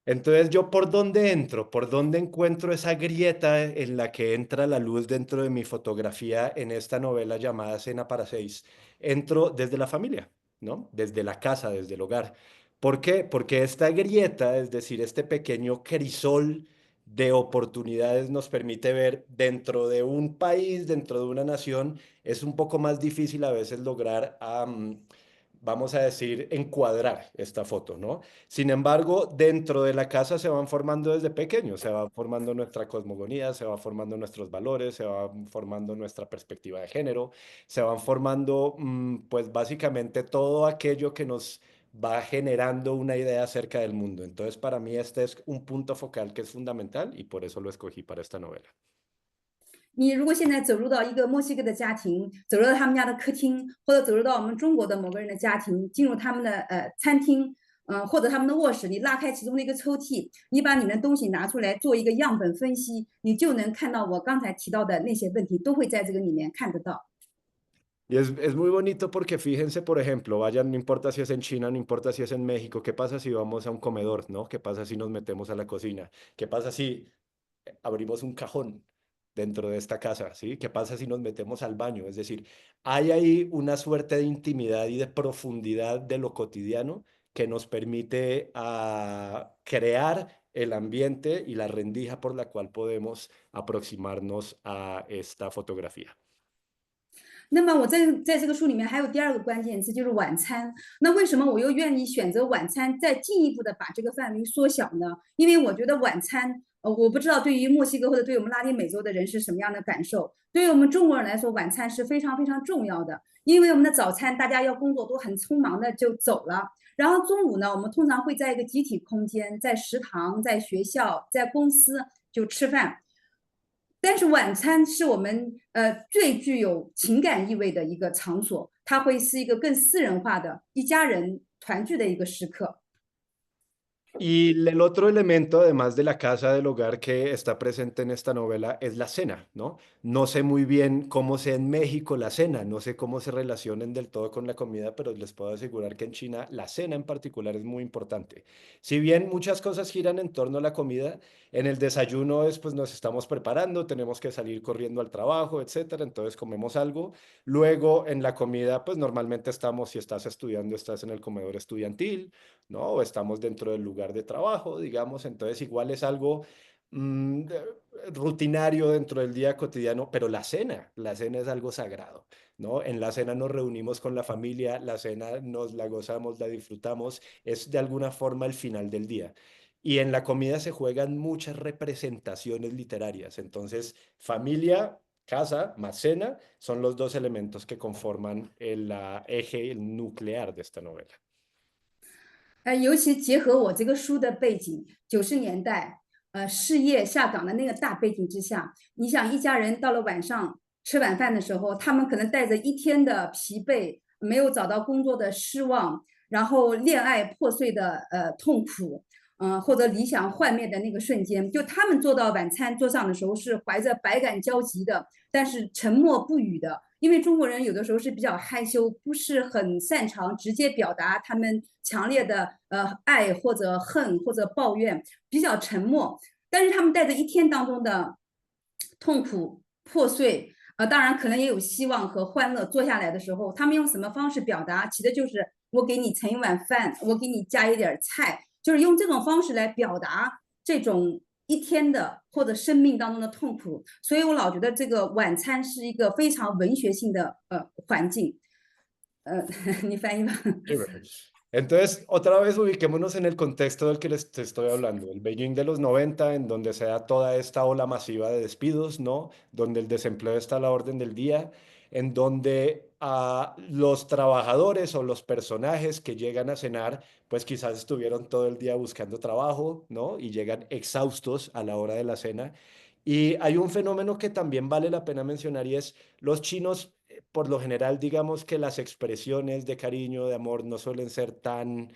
Entonces, ¿yo por dónde entro? ¿Por dónde encuentro esa grieta en la que entra la luz dentro de mi fotografía en esta novela llamada Cena para Seis? Entro desde la familia, ¿no? Desde la casa, desde el hogar. ¿Por qué? Porque esta grieta, es decir, este pequeño crisol de oportunidades nos permite ver dentro de un país, dentro de una nación, es un poco más difícil a veces lograr, vamos a decir, encuadrar esta foto, ¿no? Sin embargo, dentro de la casa se van formando desde pequeños, se va formando nuestra cosmogonía, se va formando nuestros valores, se va formando nuestra perspectiva de género, se van formando, pues básicamente todo aquello que nos va generando una idea acerca del mundo. Entonces, para mí este es un punto focal que es fundamental y por eso lo escogí para esta novela. 你如果现在走入到一个墨西哥的家庭，走入到他们家的客厅，或者走入到我们中国的某个人的家庭，进入他们的餐厅，或者他们的卧室，你拉开其中的一个抽屉，你把你们的东西拿出来做一个样本分析，你就能看到我刚才提到的那些问题，都会在这个里面看得到。Y es muy bonito porque fíjense, por ejemplo, vayan, no importa si es en China, no importa si es en México, ¿qué pasa si vamos a un comedor, ¿no? ¿Qué pasa si nos metemos a la cocina? ¿Qué pasa si abrimos un cajón dentro de esta casa, ¿sí? ¿Qué pasa si nos metemos al baño? Es decir, hay ahí una suerte de intimidad y de profundidad de lo cotidiano que nos permite crear el ambiente y la rendija por la cual podemos aproximarnos a esta fotografía. 那么我在这个书里面还有第二个关键词，就是晚餐。那为什么我又愿意选择晚餐，再进一步的把这个范围缩小呢？因为我觉得晚餐，我不知道对于墨西哥或者对我们拉丁美洲的人是什么样的感受。对于我们中国人来说，晚餐是非常非常重要的，因为我们的早餐大家要工作都很匆忙的就走了，然后中午呢，我们通常会在一个集体空间，在食堂、在学校、在公司就吃饭。但是晚餐是我们最具有情感意味的一个场所，它会是一个更私人化的一家人团聚的一个时刻。Y el otro elemento, además de la casa del hogar que está presente en esta novela, es la cena, ¿no? No sé muy bien cómo sea en México la cena, no sé cómo se relacionen del todo con la comida, pero les puedo asegurar que en China la cena en particular es muy importante. Si bien muchas cosas giran en torno a la comida, en el desayuno es pues nos estamos preparando, tenemos que salir corriendo al trabajo, etcétera, entonces comemos algo. Luego en la comida pues normalmente estamos, si estás estudiando, estás en el comedor estudiantil, ¿no? O estamos dentro del lugar de trabajo, digamos, entonces igual es algo rutinario dentro del día cotidiano, pero la cena es algo sagrado, ¿no? En la cena nos reunimos con la familia, la cena nos la gozamos, la disfrutamos, es de alguna forma el final del día. Y en la comida se juegan muchas representaciones literarias, entonces familia, casa más cena son los dos elementos que conforman el eje nuclear de esta novela. 尤其结合我这个书的背景，90年代，失业下岗的那个大背景之下，你想一家人到了晚上吃晚饭的时候，他们可能带着一天的疲惫，没有找到工作的失望，然后恋爱破碎的痛苦，或者理想幻灭的那个瞬间，就他们坐到晚餐桌上的时候是怀着百感交集的，但是沉默不语的。因为中国人有的时候是比较害羞，不是很擅长直接表达他们强烈的爱或者恨或者抱怨，比较沉默。但是他们带着一天当中的痛苦破碎，当然可能也有希望和欢乐，坐下来的时候，他们用什么方式表达？其实就是我给你盛一碗饭，我给你加一点菜，就是用这种方式来表达这种一天的或者生命当中的痛苦，所以我老觉得这个晚餐是一个非常文学性的环境。你翻译吧。Entonces, otra vez ubiquémonos en el contexto del que te estoy hablando, el Beijing de los 90, en donde se da toda esta ola masiva de despidos, ¿no? Donde el desempleo está a la orden del día. en donde los trabajadores o los personajes que llegan a cenar, pues quizás estuvieron todo el día buscando trabajo, ¿no? Y llegan exhaustos a la hora de la cena. Y hay un fenómeno que también vale la pena mencionar y es los chinos, por lo general, digamos que las expresiones de cariño, de amor, no suelen ser tan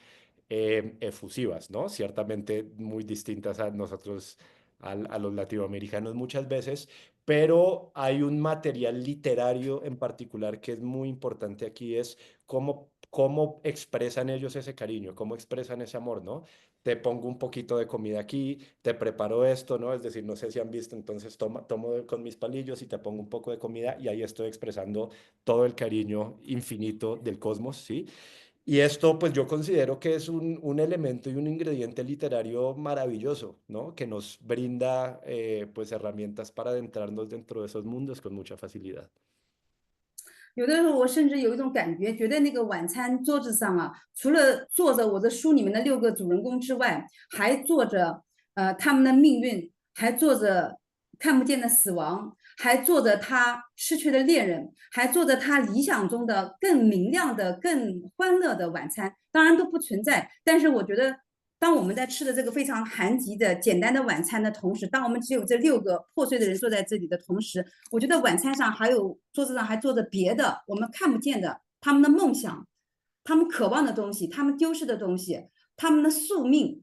efusivas, ¿no? Ciertamente muy distintas a nosotros, a los latinoamericanos muchas veces, pero hay un material literario en particular que es muy importante aquí, es cómo expresan ellos ese cariño, cómo expresan ese amor, ¿no? Te pongo un poquito de comida aquí, te preparo esto, ¿no? Es decir, no sé si han visto, entonces tomo con mis palillos y te pongo un poco de comida y ahí estoy expresando todo el cariño infinito del cosmos, ¿sí? Y esto, pues yo considero que es un elemento y un ingrediente literario maravilloso, ¿no? Que nos brinda, pues, herramientas para adentrarnos dentro de esos mundos con mucha facilidad. 有的时候我甚至有一种感觉，觉得那个晚餐桌子上啊，除了坐着我的书里面的6个主人公之外，还坐着他们的命运，还坐着看不见的死亡，还坐着他失去的恋人，还坐着他理想中的更明亮的、更欢乐的晚餐。当然都不存在，但是我觉得当我们在吃的这个非常含集的简单的晚餐的同时，当我们只有这6个破碎的人坐在这里的同时，我觉得晚餐上还有桌子上还坐着别的我们看不见的，他们的梦想，他们渴望的东西，他们丢失的东西，他们的宿命，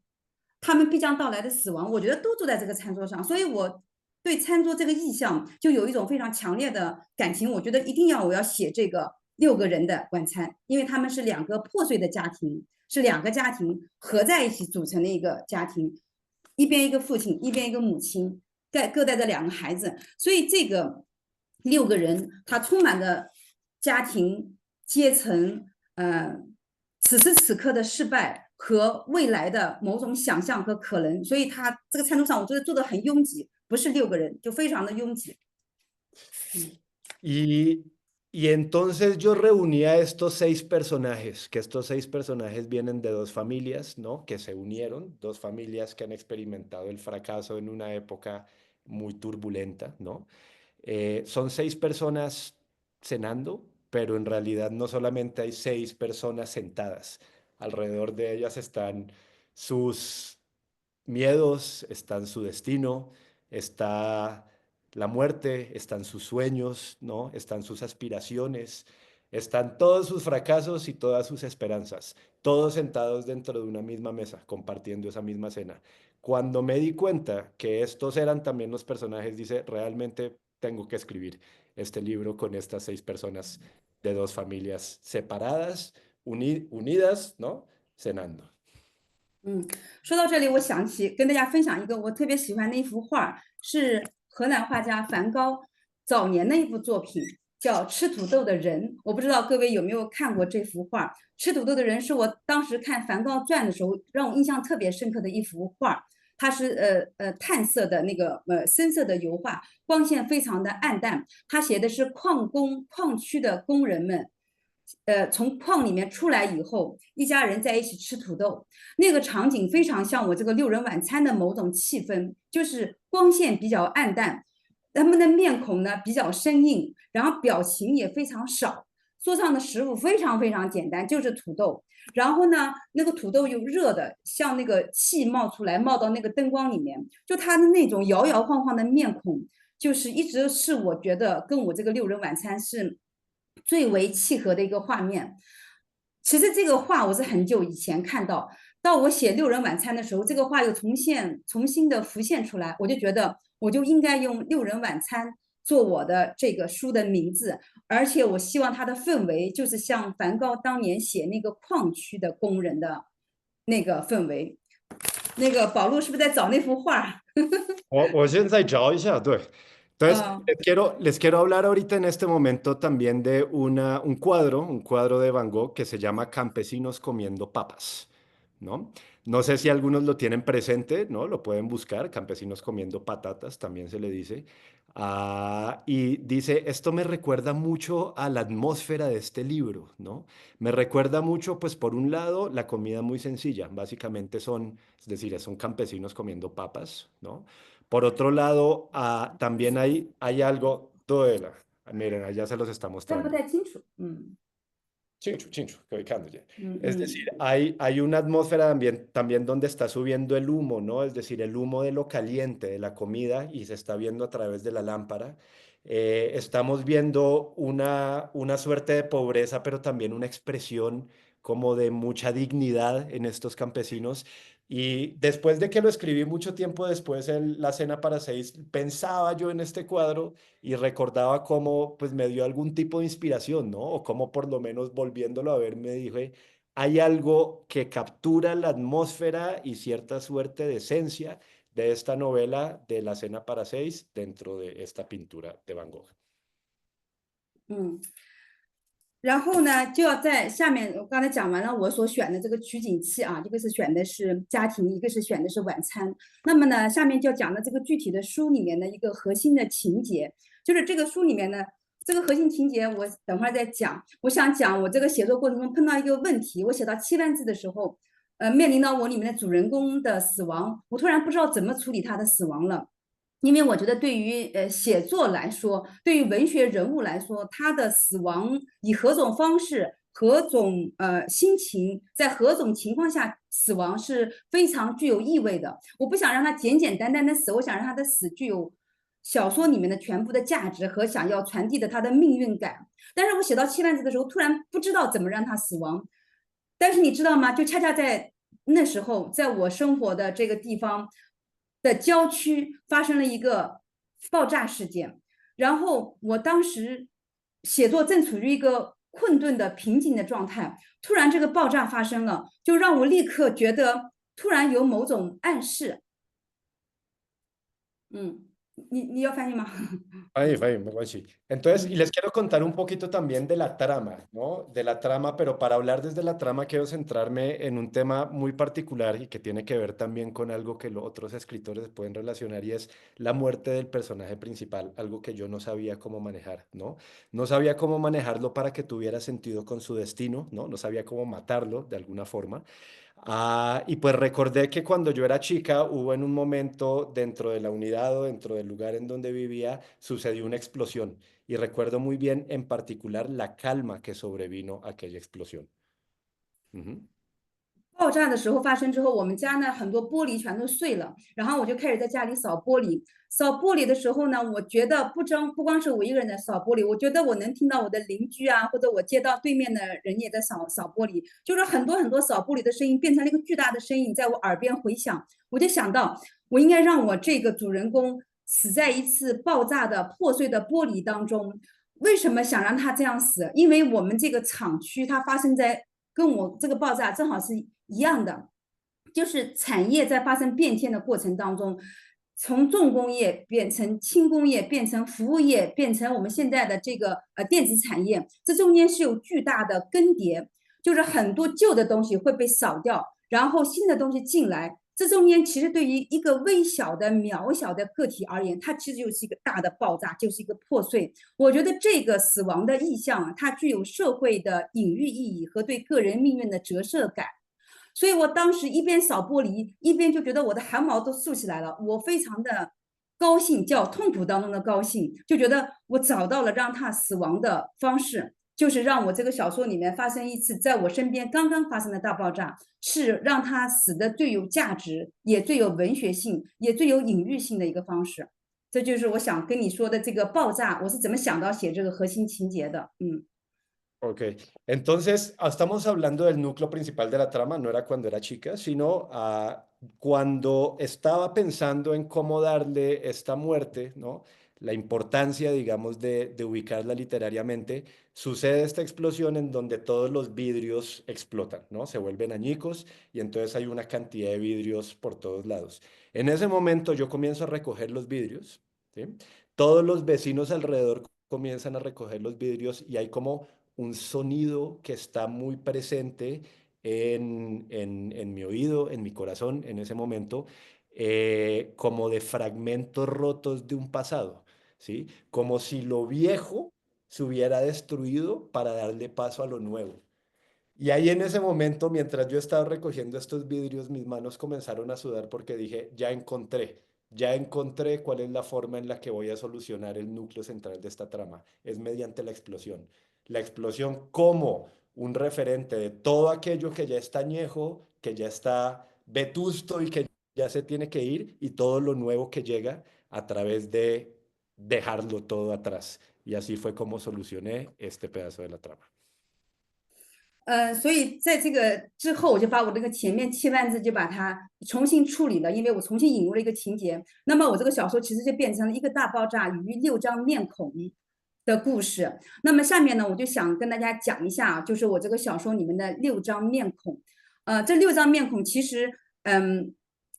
他们必将到来的死亡，我觉得都坐在这个餐桌上。所以我对餐桌这个意象就有一种非常强烈的感情。我觉得一定我要写这个6个人的晚餐，因为他们是2个破碎的家庭。是2个家庭合在一起组成的一个家庭，一边一个父亲，一边一个母亲，各带着2个孩子，所以这个6个人，他充满了家庭、阶层，此时此刻的失败和未来的某种想象和可能，所以他这个餐桌上，我觉得坐得很拥挤，不是6个人，就非常的拥挤。Y, y entonces yo reuní a estos 6 personajes, que estos 6 personajes vienen de 2 familias, ¿no? Que se unieron, 2 familias que han experimentado el fracaso en una época muy turbulenta, ¿no? Son 6 personas cenando, pero en realidad no solamente hay 6 personas sentadas. Alrededor de ellas están sus miedos, están su destino, está la muerte, están sus sueños, ¿no? Están sus aspiraciones, están todos sus fracasos y todas sus esperanzas, todos sentados dentro de una misma mesa, compartiendo esa misma cena. Cuando me di cuenta que estos eran también los personajes, dice, realmente tengo que escribir este libro con estas 6 personas de 2 familias separadas, unidas, ¿no? Cenando. 说到这里，我想起跟大家分享一个我特别喜欢的一幅画，是荷兰画家梵高早年的一幅作品，叫《吃土豆的人》。我不知道各位有没有看过这幅画，《吃土豆的人》是我当时看梵高传的时候让我印象特别深刻的一幅画。它是炭色的那个深色的油画，光线非常的暗淡。他写的是矿区的工人们。从矿里面出来以后，一家人在一起吃土豆，那个场景非常像我这个6人晚餐的某种气氛，就是光线比较暗淡，他们的面孔呢比较生硬，然后表情也非常少，桌上的食物非常非常简单，就是土豆。然后呢，那个土豆又热的，像那个气冒出来，冒到那个灯光里面，就他的那种摇摇晃晃的面孔，就是一直是我觉得跟我这个6人晚餐是最为契合的一个画面。其实这个画我是很久以前看到，到我写6人晚餐的时候，这个画又重新的浮现出来，我就觉得我就应该用6人晚餐做我的这个书的名字，而且我希望它的氛围就是像梵高当年写那个矿区的工人的那个氛围。那个宝路是不是在找那幅画？我现在找一下，对。Entonces, les quiero hablar ahorita en este momento también de un cuadro de Van Gogh que se llama Campesinos comiendo papas, ¿no? No sé si algunos lo tienen presente, ¿no? Lo pueden buscar, Campesinos comiendo patatas, también se le dice. Y dice, esto me recuerda mucho a la atmósfera de este libro, ¿no? Me recuerda mucho, pues por un lado, la comida muy sencilla, básicamente es decir, son campesinos comiendo papas, ¿no? Por otro lado, también hay algo, Toela, Miren, allá se los está 但不 mostrando. 太清楚。嗯 Chincho, chincho, que ubicándote. 嗯 Es 嗯 decir, hay una atmósfera también donde está subiendo el humo, ¿no? Es decir, el humo de lo caliente, de la comida, y se está viendo a través de la lámpara. Estamos viendo una suerte de pobreza, pero también una expresión como de mucha dignidad en estos campesinos. Y después de que lo escribí mucho tiempo después, La Cena para Seis, pensaba yo en este cuadro y recordaba cómo pues me dio algún tipo de inspiración, ¿no? O cómo por lo menos volviéndolo a ver me dije, hay algo que captura la atmósfera y cierta suerte de esencia de esta novela de La Cena para Seis dentro de esta pintura de Van Gogh. 嗯。然后呢，就要在下面，我刚才讲完了我所选的这个取景器啊，一个是选的是家庭，一个是选的是晚餐。那么呢，下面就要讲的这个具体的书里面的一个核心的情节，就是这个书里面呢，这个核心情节我等会儿再讲。我想讲我这个写作过程中碰到一个问题，我写到7万字的时候，面临到我里面的主人公的死亡，我突然不知道怎么处理他的死亡了。因为我觉得对于写作来说，对于文学人物来说，他的死亡以何种方式、何种心情，在何种情况下死亡是非常具有意味的。我不想让他简简单单的死，我想让他的死具有小说里面的全部的价值和想要传递的他的命运感。但是我写到7万字的时候，突然不知道怎么让他死亡。但是你知道吗？就恰恰在那时候，在我生活的这个地方的郊区发生了一个爆炸事件，然后我当时写作正处于一个困顿的瓶颈的状态，突然这个爆炸发生了，就让我立刻觉得突然有某种暗示。你要翻译吗？ Ahí, me voy así. Entonces, y les quiero contar un poquito también de la trama, ¿no? De la trama, pero para hablar desde la trama quiero centrarme en un tema muy particular y que tiene que ver también con algo que los otros escritores pueden relacionar y es la muerte del personaje principal, algo que yo no sabía cómo manejar, ¿no? No sabía cómo manejarlo para que tuviera sentido con su destino, ¿no? No sabía cómo matarlo de alguna forma. Y pues recordé que cuando yo era chica hubo en un momento dentro de la unidad o dentro del lugar en donde vivía sucedió una explosión y recuerdo muy bien en particular la calma que sobrevino a aquella explosión. Ujú. 爆炸的时候发生之后，我们家呢很多玻璃全都碎了，然后我就开始在家里扫玻璃。扫玻璃的时候呢，我觉得不光是我一个人在扫玻璃，我觉得我能听到我的邻居啊，或者我街道对面的人也在扫玻璃，就是很多很多扫玻璃的声音变成了一个巨大的声音在我耳边回响。我就想到，我应该让我这个主人公死在一次爆炸的破碎的玻璃当中。为什么想让他这样死？因为我们这个厂区它发生在跟我这个爆炸正好是一样的，就是产业在发生变迁的过程当中，从重工业变成轻工业，变成服务业，变成我们现在的这个电子产业，这中间是有巨大的更迭，就是很多旧的东西会被扫掉，然后新的东西进来。这中间其实对于一个微小的、渺小的个体而言，它其实就是一个大的爆炸，就是一个破碎。我觉得这个死亡的意象啊，它具有社会的隐喻意义和对个人命运的折射感。所以我当时一边扫玻璃，一边就觉得我的汗毛都竖起来了，我非常的高兴，叫痛苦当中的高兴，就觉得我找到了让他死亡的方式，就是让我这个小说里面发生一次在我身边刚刚发生的大爆炸，是让他死的最有价值，也最有文学性，也最有隐喻性的一个方式。这就是我想跟你说的这个爆炸，我是怎么想到写这个核心情节的。Ok, entonces estamos hablando del núcleo principal de la trama, no era cuando era chica, sino cuando estaba pensando en cómo darle esta muerte, ¿no? La importancia, digamos, de ubicarla literariamente, sucede esta explosión en donde todos los vidrios explotan, ¿no? Se vuelven añicos y entonces hay una cantidad de vidrios por todos lados. En ese momento yo comienzo a recoger los vidrios, ¿sí? Todos los vecinos alrededor comienzan a recoger los vidrios y hay como un sonido que está muy presente en mi oído, en mi corazón en ese momento, como de fragmentos rotos de un pasado, ¿sí? Como si lo viejo se hubiera destruido para darle paso a lo nuevo. Y ahí en ese momento, mientras yo estaba recogiendo estos vidrios, mis manos comenzaron a sudar porque dije, ya encontré, ya encontré cuál es la forma en la que voy a solucionar el núcleo central de esta trama. Es mediante la explosión. La explosión como un referente de todo aquello que ya está añejo, que ya está vetusto y que ya se tiene que ir, y todo lo nuevo que llega a través de dejarlo todo atrás. Y así fue como solucioné este pedazo de la trama. 所以在这个之后，我就把我这个前面7万字就把它重新处理了，因为我重新引入了一个情节。那么我这个小说其实就变成了一个大爆炸与6张面孔的故事。那么下面呢，我就想跟大家讲一下，就是我这个小说里面的6张面孔。这6张面孔其实，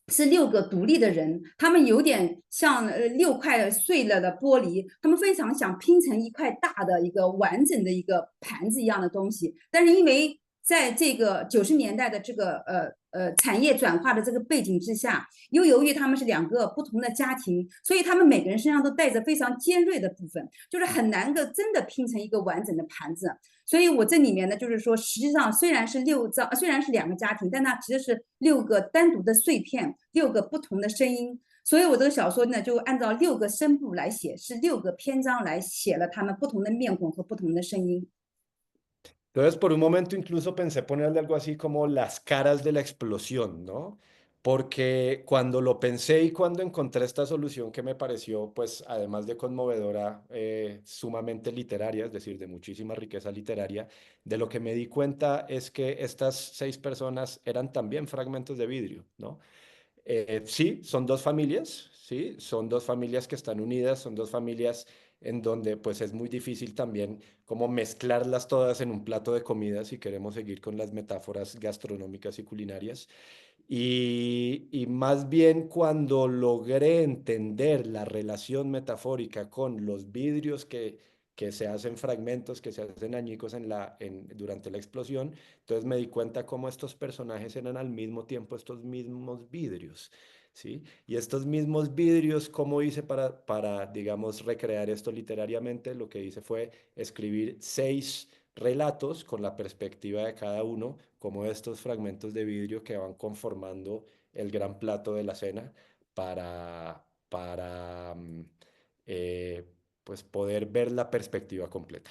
是6个独立的人，他们有点像6块碎了的玻璃，他们非常想拼成一块大的一个完整的一个盘子一样的东西，但是因为在这个90年代的这个产业转化的这个背景之下，又由于他们是2个不同的家庭，所以他们每个人身上都带着非常尖锐的部分，就是很难的真的拼成一个完整的盘子。所以我这里面呢，就是说，实际上虽然是虽然是2个家庭，但它其实是6个单独的碎片，6个不同的声音。所以我这个小说呢，就按照6个声部来写，是6个篇章来写了他们不同的面孔和不同的声音。Entonces, por un momento incluso pensé ponerle algo así como las caras de la explosión, ¿no? Porque cuando lo pensé y cuando encontré esta solución que me pareció, pues, además de conmovedora, sumamente literaria, es decir, de muchísima riqueza literaria, de lo que me di cuenta es que estas 6 personas eran también fragmentos de vidrio, ¿no? Sí, son dos familias, sí, son dos familias que están unidas, son dos familias en donde pues es muy difícil también como mezclarlas todas en un plato de comida si queremos seguir con las metáforas gastronómicas y culinarias. Y más bien cuando logré entender la relación metafórica con los vidrios que se hacen fragmentos, que se hacen añicos durante la explosión, entonces me di cuenta cómo estos personajes eran al mismo tiempo estos mismos vidrios, ¿sí? Y estos mismos vidrios, ¿cómo hice digamos, recrear esto literariamente? Lo que hice fue escribir 6 relatos con la perspectiva de cada uno, como estos fragmentos de vidrio que van conformando el gran plato de la cena para eh, pues poder ver la perspectiva completa.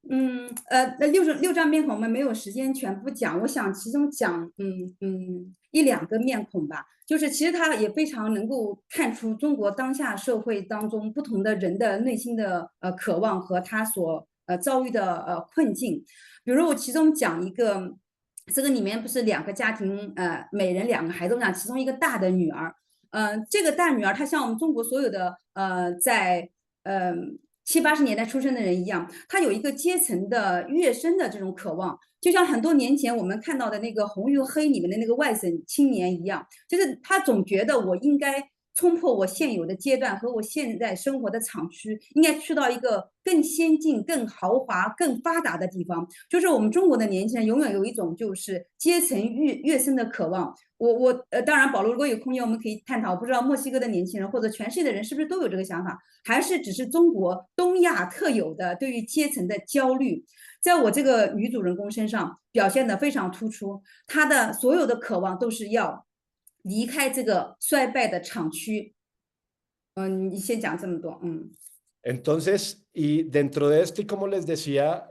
那六张面孔我们没有时间全部讲，我想其中讲1、2个面孔吧。就是其实它也非常能够看出中国当下社会当中不同的人的内心的渴望和他所遭遇的困境。比如我其中讲一个，这个里面不是2个家庭，每人2个孩子，我讲其中一个大的女儿，这个大女儿她像我们中国所有的在70、80年代出生的人一样，她有一个阶层的跃升的这种渴望，就像很多年前我们看到的那个《红与黑》里面的那个外省青年一样，就是他总觉得我应该冲破我现有的阶段和我现在生活的厂区，应该去到一个更先进、更豪华、更发达的地方。就是我们中国的年轻人永远有一种就是阶层跃升的渴望。当然，保罗，如果有空间，我们可以探讨。不知道墨西哥的年轻人或者全世界的人是不是都有这个想法，还是只是中国东亚特有的对于阶层的焦虑？在我这个女主人公身上表现得非常突出，她的所有的渴望都是要离开这个衰败的厂区。你先讲这么多。Entonces, y dentro de esto, y como les decía,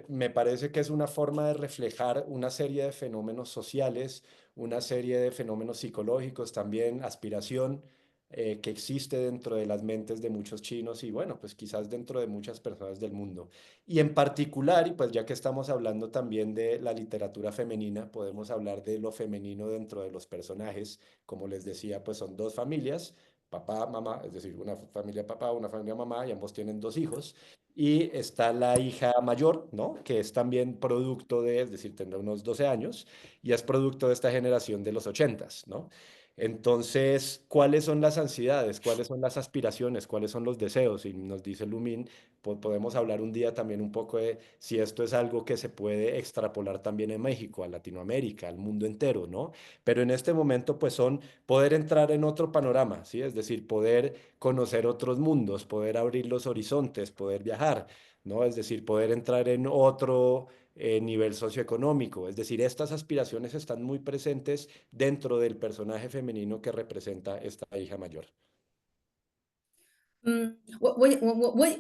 me parece que es una forma de reflejar una serie de fenómenos sociales, una serie de fenómenos psicológicos, también aspiración que existe dentro de las mentes de muchos chinos y bueno, pues quizás dentro de muchas personas del mundo. Y en particular, y pues ya que estamos hablando también de la literatura femenina, podemos hablar de lo femenino dentro de los personajes. Como les decía, pues son 2 familias, papá, mamá, es decir, una familia papá, una familia mamá, y ambos tienen 2 hijos. Y está la hija mayor, ¿no? Que es también producto es decir, tendrá unos 12 años, y es producto de esta generación de los 80s, ¿no? Entonces, ¿cuáles son las ansiedades? ¿Cuáles son las aspiraciones? ¿Cuáles son los deseos? Y nos dice Lumín, podemos hablar un día también un poco de si esto es algo que se puede extrapolar también en México, a Latinoamérica, al mundo entero, ¿no? Pero en este momento, pues son poder entrar en otro panorama, ¿sí? Es decir, poder conocer otros mundos, poder abrir los horizontes, poder viajar, ¿no? Es decir, poder entrar nivel socioeconómico. Es decir, estas aspiraciones están muy presentes dentro del personaje femenino que representa esta hija mayor.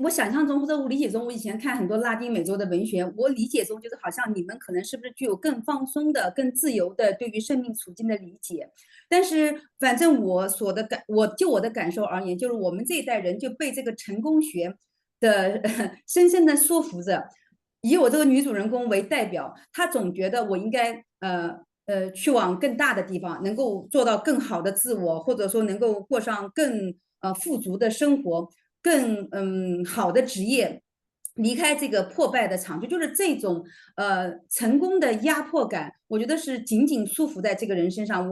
我想象中或者我理解中，我以前看很多拉丁美洲的文学，我理解中就是好像你们可能是不是具有更放松的、更自由的对于生命处境的理解。但是反正我的感受而言，就是我们这一代人就被这个成功学的深深的束缚着。以我这个女主人公为代表，她总觉得我应该去往更大的地方，能够做到更好的自我，或者说能够过上更富足的生活，更好的职业，离开这个破败的场，就是这种成功的压迫感，我觉得是紧紧束缚在这个人身上。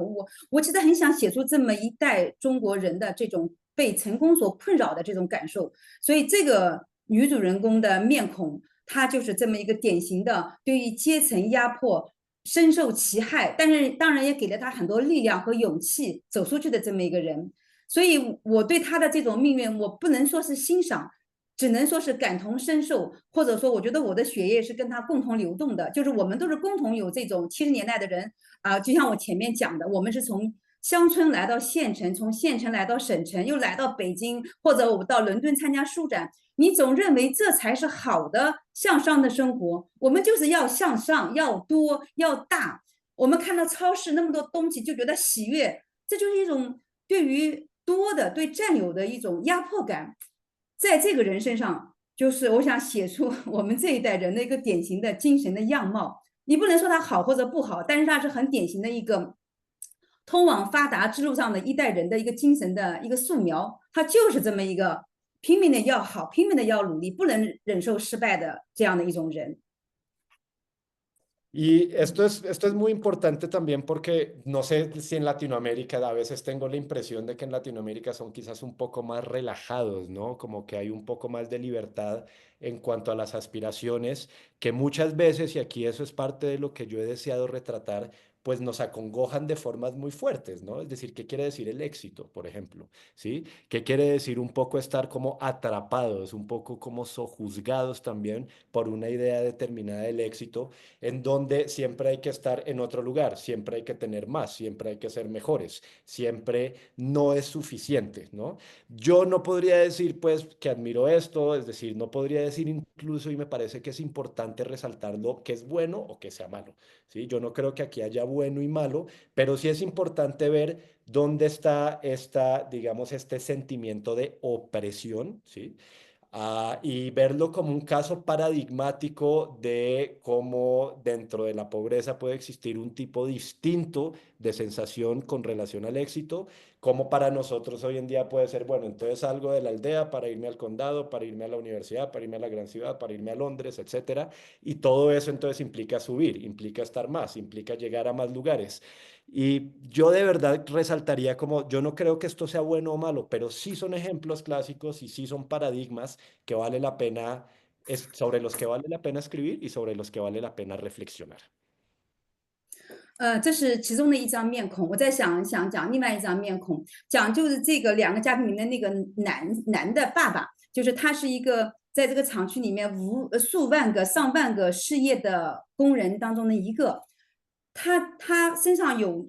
我其实很想写出这么一代中国人的这种被成功所困扰的这种感受，所以这个女主人公的面孔，她就是这么一个典型的对于阶层压迫深受其害，但是当然也给了她很多力量和勇气走出去的这么一个人。所以我对她的这种命运，我不能说是欣赏，只能说是感同身受，或者说我觉得我的血液是跟她共同流动的，就是我们都是共同有这种70年代的人就像我前面讲的，我们是从乡村来到县城，从县城来到省城，又来到北京，或者我们到伦敦参加书展，你总认为这才是好的向上的生活，我们就是要向上，要多，要大。我们看到超市那么多东西就觉得喜悦，这就是一种对于多的、对占有的一种压迫感。在这个人身上，就是我想写出我们这一代人的一个典型的精神的样貌。你不能说他好或者不好，但是他是很典型的一个通往发达之路上的一代人的一个精神的一个素描。他就是这么一个拼命的要好，拼命的要努力，不能忍受失败的这样的一种人。Y esto es muy importante también porque no sé si en Latinoamérica a veces tengo la impresión de que en Latinoamérica son quizás un poco más relajados, ¿no? Como que hay un poco más de libertad en cuanto a las aspiraciones, que muchas veces, y aquí eso es parte de lo que yo he deseado retratar, pues nos acongojan de formas muy fuertes, ¿no? Es decir, ¿qué quiere decir el éxito, por ejemplo? ¿Sí? ¿Qué quiere decir un poco estar como atrapados, un poco como sojuzgados también por una idea determinada del éxito? En donde siempre hay que estar en otro lugar, siempre hay que tener más, siempre hay que ser mejores, siempre no es suficiente, ¿no? Yo no podría decir, pues, que admiro esto, es decir, no podría decir incluso, y me parece que es importante resaltar lo que es bueno o que sea malo, ¿sí? Yo no creo que aquí haya bueno y malo, pero sí es importante ver dónde está digamos, este sentimiento de opresión, ¿sí? Y verlo como un caso paradigmático de cómo dentro de la pobreza puede existir un tipo distinto de sensación con relación al éxito, como para nosotros hoy en día puede ser, bueno, entonces salgo de la aldea para irme al condado, para irme a la universidad, para irme a la gran ciudad, para irme a Londres, etcétera, y todo eso entonces implica subir, implica estar más, implica llegar a más lugares. Y yo de verdad resaltaría como, yo no creo que esto sea bueno o malo, pero sí son ejemplos clásicos y sí son paradigmas que vale la pena, sobre los que vale la pena escribir y sobre los que vale la pena reflexionar. 这是其中的一张面孔。我在想讲另外一张面孔，讲就是这个两个家庭里面那个男的爸爸，就是他是一个在这个厂区里面数万个、上万个失业的工人当中的一个。他身上有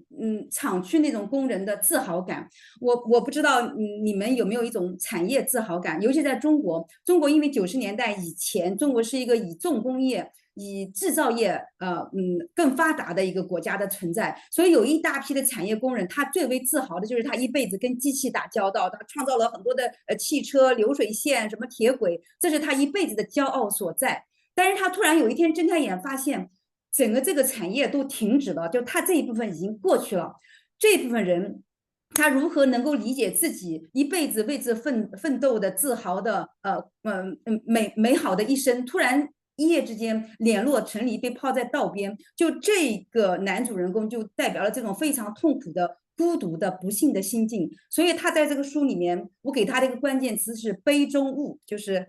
厂区那种工人的自豪感。我不知道你们有没有一种产业自豪感，尤其在中国。中国因为90年代以前，中国是一个以重工业、以制造业更发达的一个国家的存在，所以有一大批的产业工人，他最为自豪的就是他一辈子跟机器打交道，他创造了很多的汽车、流水线、什么铁轨，这是他一辈子的骄傲所在。但是他突然有一天睁开眼，发现整个这个产业都停止了，就他这一部分已经过去了。这一部分人，他如何能够理解自己一辈子为之奋斗的、自豪的美好的一生，突然一夜之间脸落成泥，被抛在道边？就这个男主人公就代表了这种非常痛苦的、孤独的、不幸的心境。所以他在这个书里面，我给他的一个关键词是杯中物，就是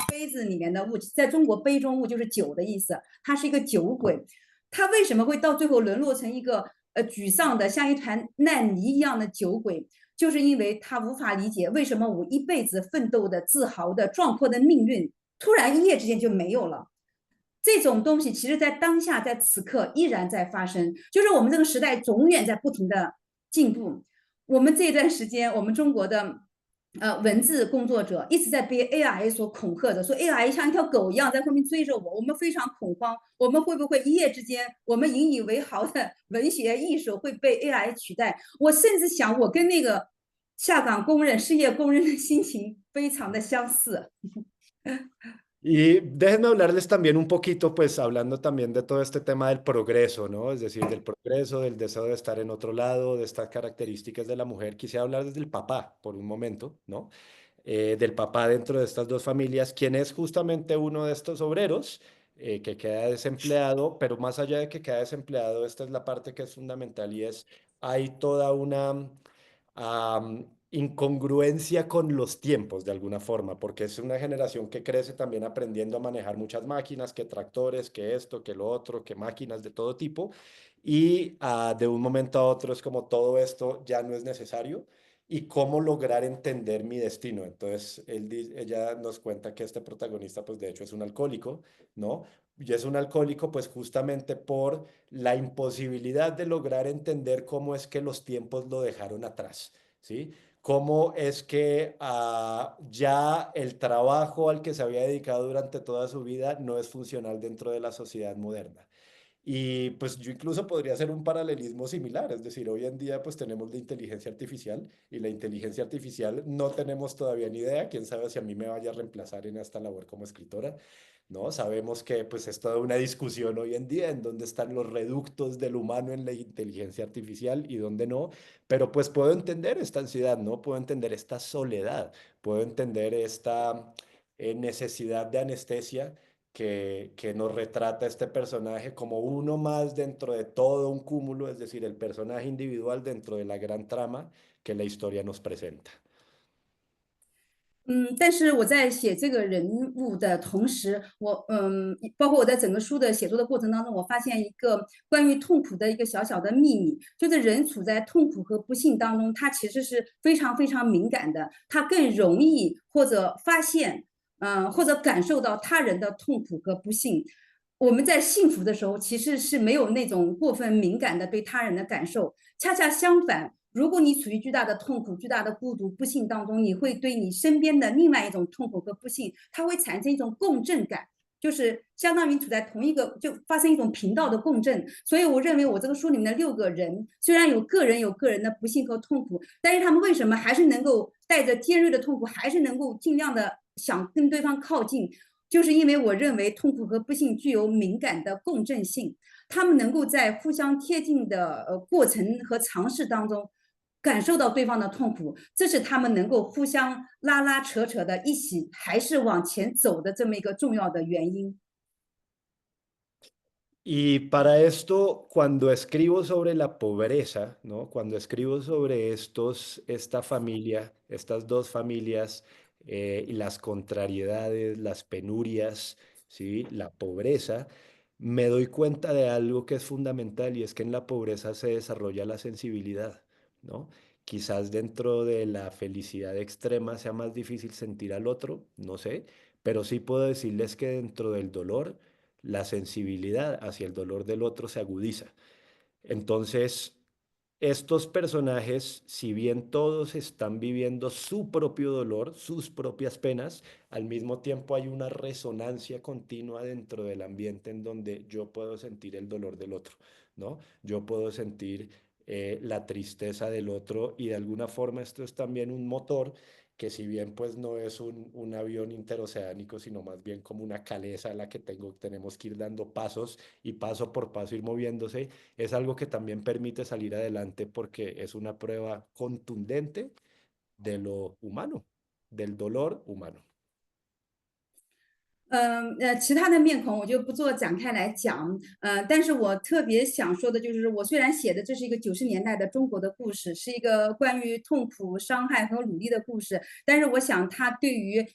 杯子里面的物，在中国杯中物就是酒的意思，他是一个酒鬼。他为什么会到最后沦落成一个沮丧的像一团烂泥一样的酒鬼？就是因为他无法理解为什么我一辈子奋斗的、自豪的、壮阔的命运突然一夜之间就没有了。这种东西其实在当下，在此刻依然在发生，就是我们这个时代永远在不停的进步。我们这段时间，我们中国的文字工作者一直在被 AI 所恐吓着，说 AI 像一条狗一样在后面追着我们非常恐慌，我们会不会一夜之间，我们引以为豪的文学艺术会被 AI 取代？我甚至想，我跟那个下岗工人、失业工人的心情非常的相似。Y déjenme hablarles también un poquito, pues hablando también de todo este tema del progreso, ¿no? Es decir, del progreso, del deseo de estar en otro lado, de estas características de la mujer. Quisiera hablar desde el papá por un momento, ¿no? Del papá dentro de estas dos familias, quien es justamente uno de estos obreros que queda desempleado, pero más allá de que queda desempleado, esta es la parte que es fundamental y es, hay toda una incongruencia con los tiempos de alguna forma, porque es una generación que crece también aprendiendo a manejar muchas máquinas, que tractores, que esto, que lo otro, que máquinas de todo tipo, y de un momento a otro es como todo esto ya no es necesario y cómo lograr entender mi destino. Entonces, ella nos cuenta que este protagonista, pues de hecho es un alcohólico, ¿no? Y es un alcohólico, pues justamente por la imposibilidad de lograr entender cómo es que los tiempos lo dejaron atrás, ¿sí? Cómo es que ya el trabajo al que se había dedicado durante toda su vida no es funcional dentro de la sociedad moderna. Y pues yo incluso podría hacer un paralelismo similar, es decir, hoy en día pues tenemos la inteligencia artificial y la inteligencia artificial no tenemos todavía ni idea, quién sabe si a mí me vaya a reemplazar en esta labor como escritora, ¿no? Sabemos que pues es toda una discusión hoy en día en dónde están los reductos del humano en la inteligencia artificial y dónde no, pero pues puedo entender esta ansiedad, ¿no? Puedo entender esta soledad, puedo entender esta necesidad de anestesia que nos retrata este personaje como uno más dentro de todo un cúmulo, es decir, el personaje individual dentro de la gran trama que la historia nos presenta. 但是我在写这个人物的同时，包括我在整个书的写作的过程当中，我发现一个关于痛苦的一个小小的秘密，就是人处在痛苦和不幸当中，他其实是非常非常敏感的，他更容易或者发现，或者感受到他人的痛苦和不幸。我们在幸福的时候，其实是没有那种过分敏感的对他人的感受，恰恰相反。如果你处于巨大的痛苦、巨大的孤独、不幸当中，你会对你身边的另外一种痛苦和不幸，它会产生一种共振感，就是相当于处在同一个，就发生一种频道的共振。所以我认为我这个书里面的6个人，虽然有个人的不幸和痛苦，但是他们为什么还是能够带着尖锐的痛苦，还是能够尽量的想跟对方靠近？就是因为我认为痛苦和不幸具有敏感的共振性，他们能够在互相贴近的过程和尝试当中感受到对方的痛苦，这是他们能够互相拉拉扯扯的一起还是往前走的这么一个重要的原因。Y para esto, cuando escribo sobre la pobreza, ¿no? Cuando escribo sobre esta familia, estas dos familias, y las contrariedades, las penurias, ¿sí? La pobreza, me doy cuenta de algo que es fundamental y es que en la pobreza se desarrolla la sensibilidad, ¿no? Quizás dentro de la felicidad extrema sea más difícil sentir al otro, no sé, pero sí puedo decirles que dentro del dolor, la sensibilidad hacia el dolor del otro se agudiza. Entonces, estos personajes, si bien todos están viviendo su propio dolor, sus propias penas, al mismo tiempo hay una resonancia continua dentro del ambiente en donde yo puedo sentir el dolor del otro, ¿no? Yo puedo sentir la tristeza del otro y de alguna forma esto es también un motor que si bien pues no es un avión interoceánico, sino más bien como una caleza a la que tenemos que ir dando pasos y paso por paso ir moviéndose, es algo que también permite salir adelante porque es una prueba contundente de lo humano, del dolor humano. 其他的面孔我就不做展开来讲，但是我特别想说的就是，我虽然写的这是一个90年代的中国的故事，是一个关于痛苦、伤害和努力的故事，但是我想它对于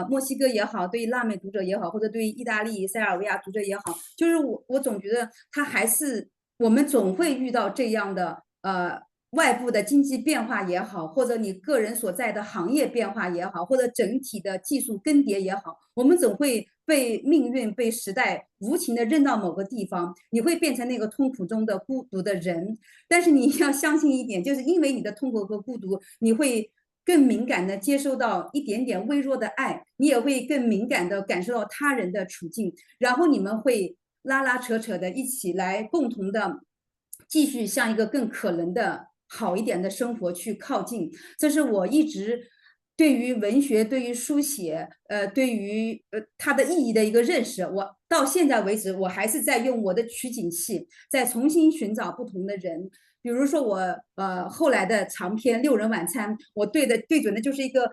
墨西哥也好，对于拉美读者也好，或者对于意大利、塞尔维亚读者也好，就是我总觉得它还是我们总会遇到这样的外部的经济变化也好，或者你个人所在的行业变化也好，或者整体的技术更迭也好，我们总会被命运、被时代无情的扔到某个地方，你会变成那个痛苦中的孤独的人。但是你要相信一点，就是因为你的痛苦和孤独，你会更敏感的接收到一点点微弱的爱，你也会更敏感的感受到他人的处境，然后你们会拉拉扯扯的一起来共同的继续向一个更可能的好一点的生活去靠近。这是我一直对于文学、对于书写，对于它的意义的一个认识。我到现在为止，我还是在用我的取景器，在重新寻找不同的人。比如说我后来的长篇《六人晚餐》，我对准的就是一个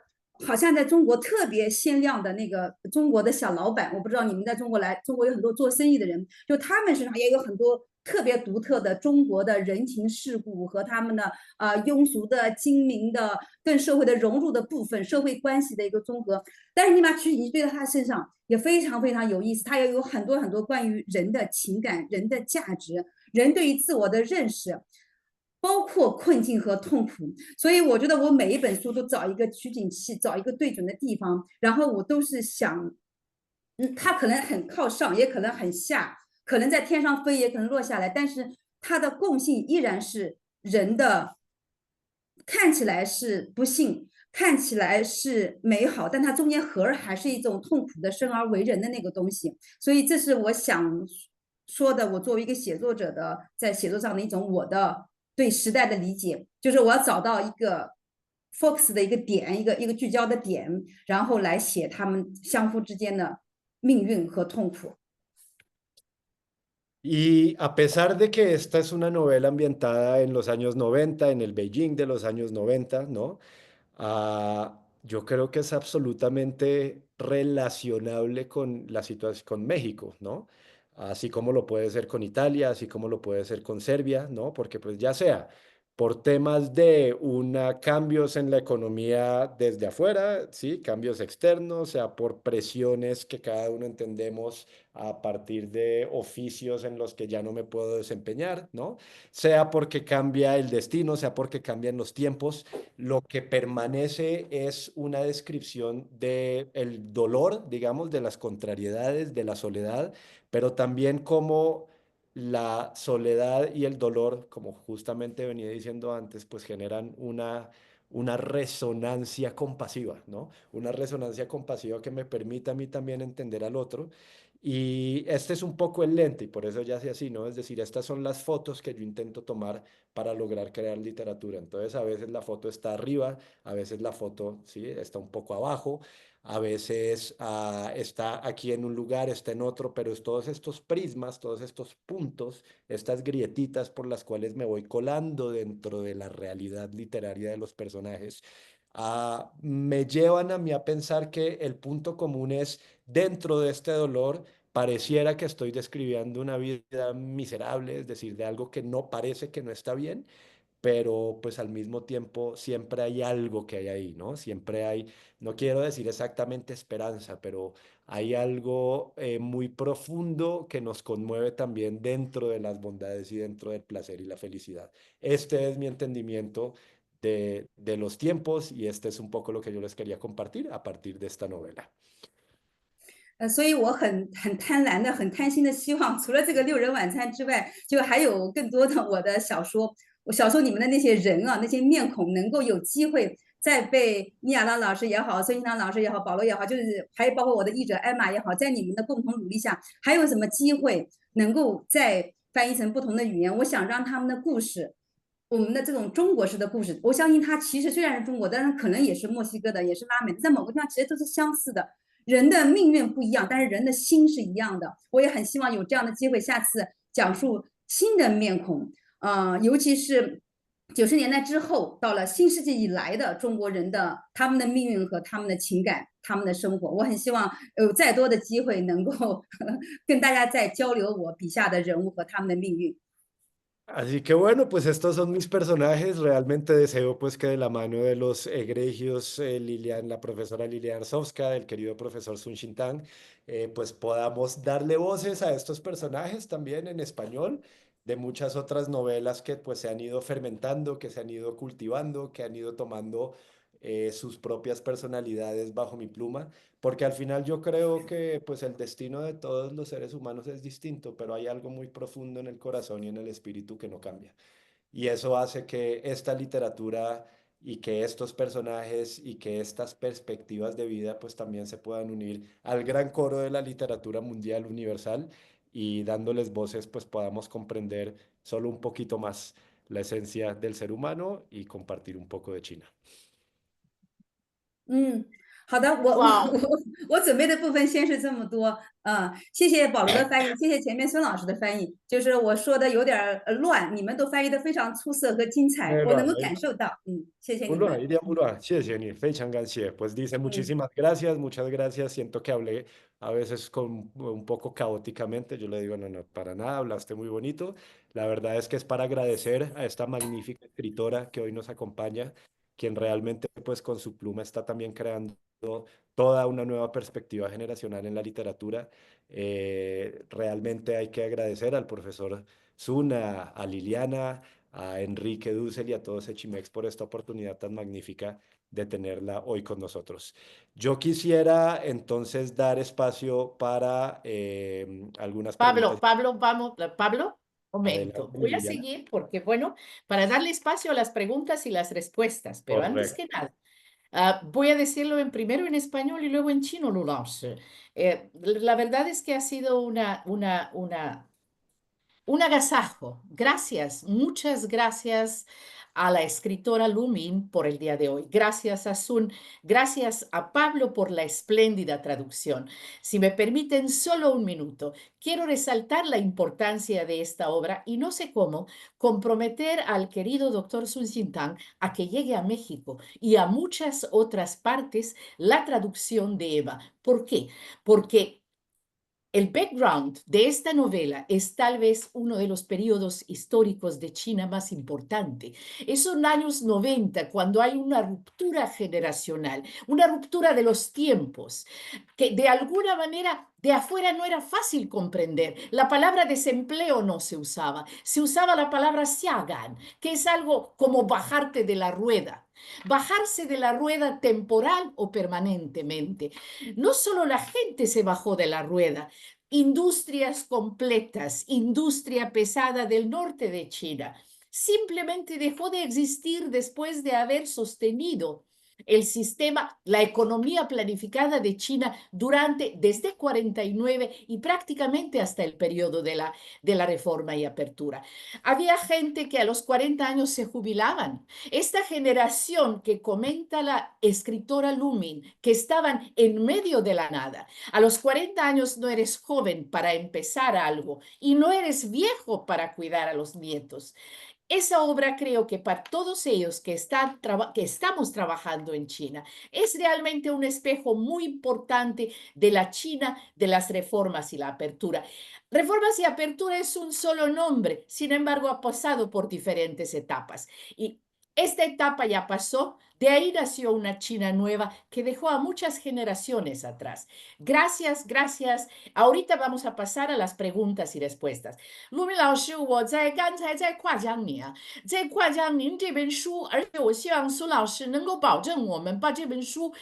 好像在中国特别鲜亮的那个中国的小老板。我不知道你们在中国来，中国有很多做生意的人，就他们身上也有很多特别独特的中国的人情世故和他们的庸俗的、精明的、跟社会的融入的部分，社会关系的一个综合。但是你把取景对到他身上也非常非常有意思，他也有很多很多关于人的情感、人的价值、人对于自我的认识。包括困境和痛苦，所以我觉得我每一本书都找一个取景器，找一个对准的地方，然后我都是想，它可能很靠上，也可能很下，可能在天上飞，也可能落下来，但是它的共性依然是人的，看起来是不幸，看起来是美好，但它中间核还是一种痛苦的生而为人的那个东西。所以这是我想说的，我作为一个写作者的，在写作上的一种我的对时代的理解，就是我要找到一个 focus 的一个点，一个聚焦的点，然后来写他们相互之间的命运和痛苦。Y a pesar de que esta es una novela ambientada en los años 90, en el Beijing de los años 90, ¿no? Yo creo que es absolutamente relacionable con la situación con México, ¿no? Así como lo puede ser con Italia, así como lo puede ser con Serbia, ¿no? Porque pues ya sea por temas de cambios en la economía desde afuera, ¿sí? Cambios externos, sea por presiones que cada uno entendemos a partir de oficios en los que ya no me puedo desempeñar, ¿no? Sea porque cambia el destino, sea porque cambian los tiempos, lo que permanece es una descripción de el dolor, digamos, de las contrariedades, de la soledad, pero también como la soledad y el dolor, como justamente venía diciendo antes, pues generan una resonancia compasiva, ¿no? Una resonancia compasiva que me permite a mí también entender al otro. Y este es un poco el lente, y por eso ya hace así, ¿no? Es decir, estas son las fotos que yo intento tomar para lograr crear literatura. Entonces, a veces la foto está arriba, a veces la foto, sí, está un poco abajo, a veces está aquí en un lugar, está en otro, pero es todos estos prismas, todos estos puntos, estas grietitas por las cuales me voy colando dentro de la realidad literaria de los personajes, me llevan a mí a pensar que el punto común es dentro de este dolor. Pareciera que estoy describiendo una vida miserable, es decir, de algo que no parece que no está bien, pero pues al mismo tiempo siempre hay algo que hay ahí, ¿no? Siempre hay, no quiero decir exactamente esperanza, pero hay algo muy profundo que nos conmueve también dentro de las bondades y dentro del placer y la felicidad. Este es mi entendimiento de los tiempos y este es un poco lo que yo les quería compartir a partir de esta novela. 所以我很贪婪的、很贪心的希望，除了这个六人晚餐之外，就还有更多的我的小说。我小说里面的那些人啊，那些面孔，能够有机会再被尼亚拉老师也好、孙新堂老师也好、保罗也好，就是还有包括我的译者艾玛也好，在你们的共同努力下，还有什么机会能够再翻译成不同的语言？我想让他们的故事。我们的这种中国式的故事，我相信它其实虽然是中国，但是可能也是墨西哥的，也是拉美的，在某个地方其实都是相似的。人的命运不一样，但是人的心是一样的。我也很希望有这样的机会，下次讲述新的面孔，尤其是90年代之后，到了新世纪以来的中国人的他们的命运和他们的情感、他们的生活。我很希望有再多的机会能够跟大家再交流我笔下的人物和他们的命运。Así que bueno, pues estos son mis personajes. Realmente deseo pues que de la mano de los egregios la profesora Lilian Arsovska, del querido profesor Sun Shintang, pues podamos darle voces a estos personajes también en español. de muchas otras novelas que pues se han ido fermentando, que se han ido cultivando, que han ido tomando sus propias personalidades bajo mi pluma, porque al final yo creo que pues el destino de todos los seres humanos es distinto, pero hay algo muy profundo en el corazón y en el espíritu que no cambia. Y eso hace que esta literatura y que estos personajes y que estas perspectivas de vida pues también se puedan unir al gran coro de la literatura mundial universal y dándoles voces pues podamos comprender solo un poquito más la esencia del ser humano y compartir un poco de China. 好的，我准备的部分先是这么多，谢谢保罗的翻译，谢谢前面孙老师的翻译，就是我说的有点乱，你们都翻译的非常出色和精彩，我能够感受到，谢谢你们。非常感谢. Pues dice 嗯 muchas gracias. Siento que hablé a veces un poco caóticamente. Yo le digo, no, no, para nada, hablaste muy bonito. La verdad es que es para agradecer a esta magnífica escritora que hoy nos acompaña, quien realmente pues con su pluma está también creando toda una nueva perspectiva generacional en la literatura. Realmente hay que agradecer al profesor Zuna, a Liliana, a Enrique Dussel y a todos Echimex por esta oportunidad tan magnífica de tenerla hoy con nosotros. Yo quisiera entonces dar espacio para algunas preguntas. Pablo, momento. Adelante, Voy a Liliana. seguir porque, bueno, para darle espacio a las preguntas y las respuestas, pero antes Correcto. que nada, voy a decirlo primero en español y luego en chino, Lulaos. La verdad es que ha sido un agasajo. Gracias, muchas gracias a la escritora Lumin por el día de hoy. Gracias a Sun, gracias a Pablo por la espléndida traducción. Si me permiten solo un minuto, quiero resaltar la importancia de esta obra y no sé cómo comprometer al querido doctor Sun Xintang a que llegue a México y a muchas otras partes la traducción de Eva. ¿Por qué? Porque el background de esta novela es tal vez uno de los periodos históricos de China más importante. Son años 90, cuando hay una ruptura generacional, una ruptura de los tiempos, que de alguna manera de afuera no era fácil comprender. La palabra desempleo no se usaba la palabra xiagan, que es algo como bajarte de la rueda. Bajarse de la rueda temporal o permanentemente. No solo la gente se bajó de la rueda, industrias completas, industria pesada del norte de China, simplemente dejó de existir después de haber sostenido el sistema, la economía planificada de China desde 49 y prácticamente hasta el periodo de la reforma y apertura. Había gente que a los 40 años se jubilaban. Esta generación que comenta la escritora Lumin, que estaban en medio de la nada. A los 40 años no eres joven para empezar algo y no eres viejo para cuidar a los nietos. Esa obra creo que para todos ellos que estamos trabajando en China es realmente un espejo muy importante de la China, de las reformas y la apertura. Reformas y apertura es un solo nombre, sin embargo ha pasado por diferentes etapas. Y esta etapa ya pasó, de ahí nació una China nueva que dejó a muchas generaciones atrás. Gracias, gracias. Ahorita vamos a pasar a las preguntas y respuestas. 陆明老师，我刚才在夸奖你啊，在夸奖您这本书，而且我希望苏老师能够保证我们把这本书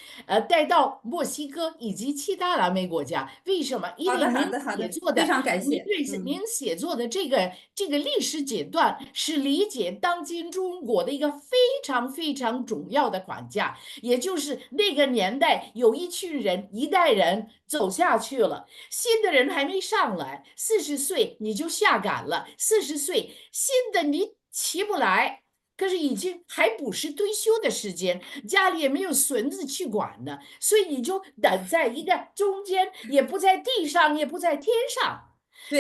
带到墨西哥以及其他南美国家。为什么？因为您写作的，非常感谢。您写作的这个历史阶段是理解当今中国的一个非常非常重要的框架，也就是那个年代有一群人，一代人走下去了，新的人还没上来，40岁你就下岗了，40岁新的你起不来。可是已经还不是退休的时间，家里也没有孙子去管呢，所以你就等在一个中间，也不在地上，也不在天上，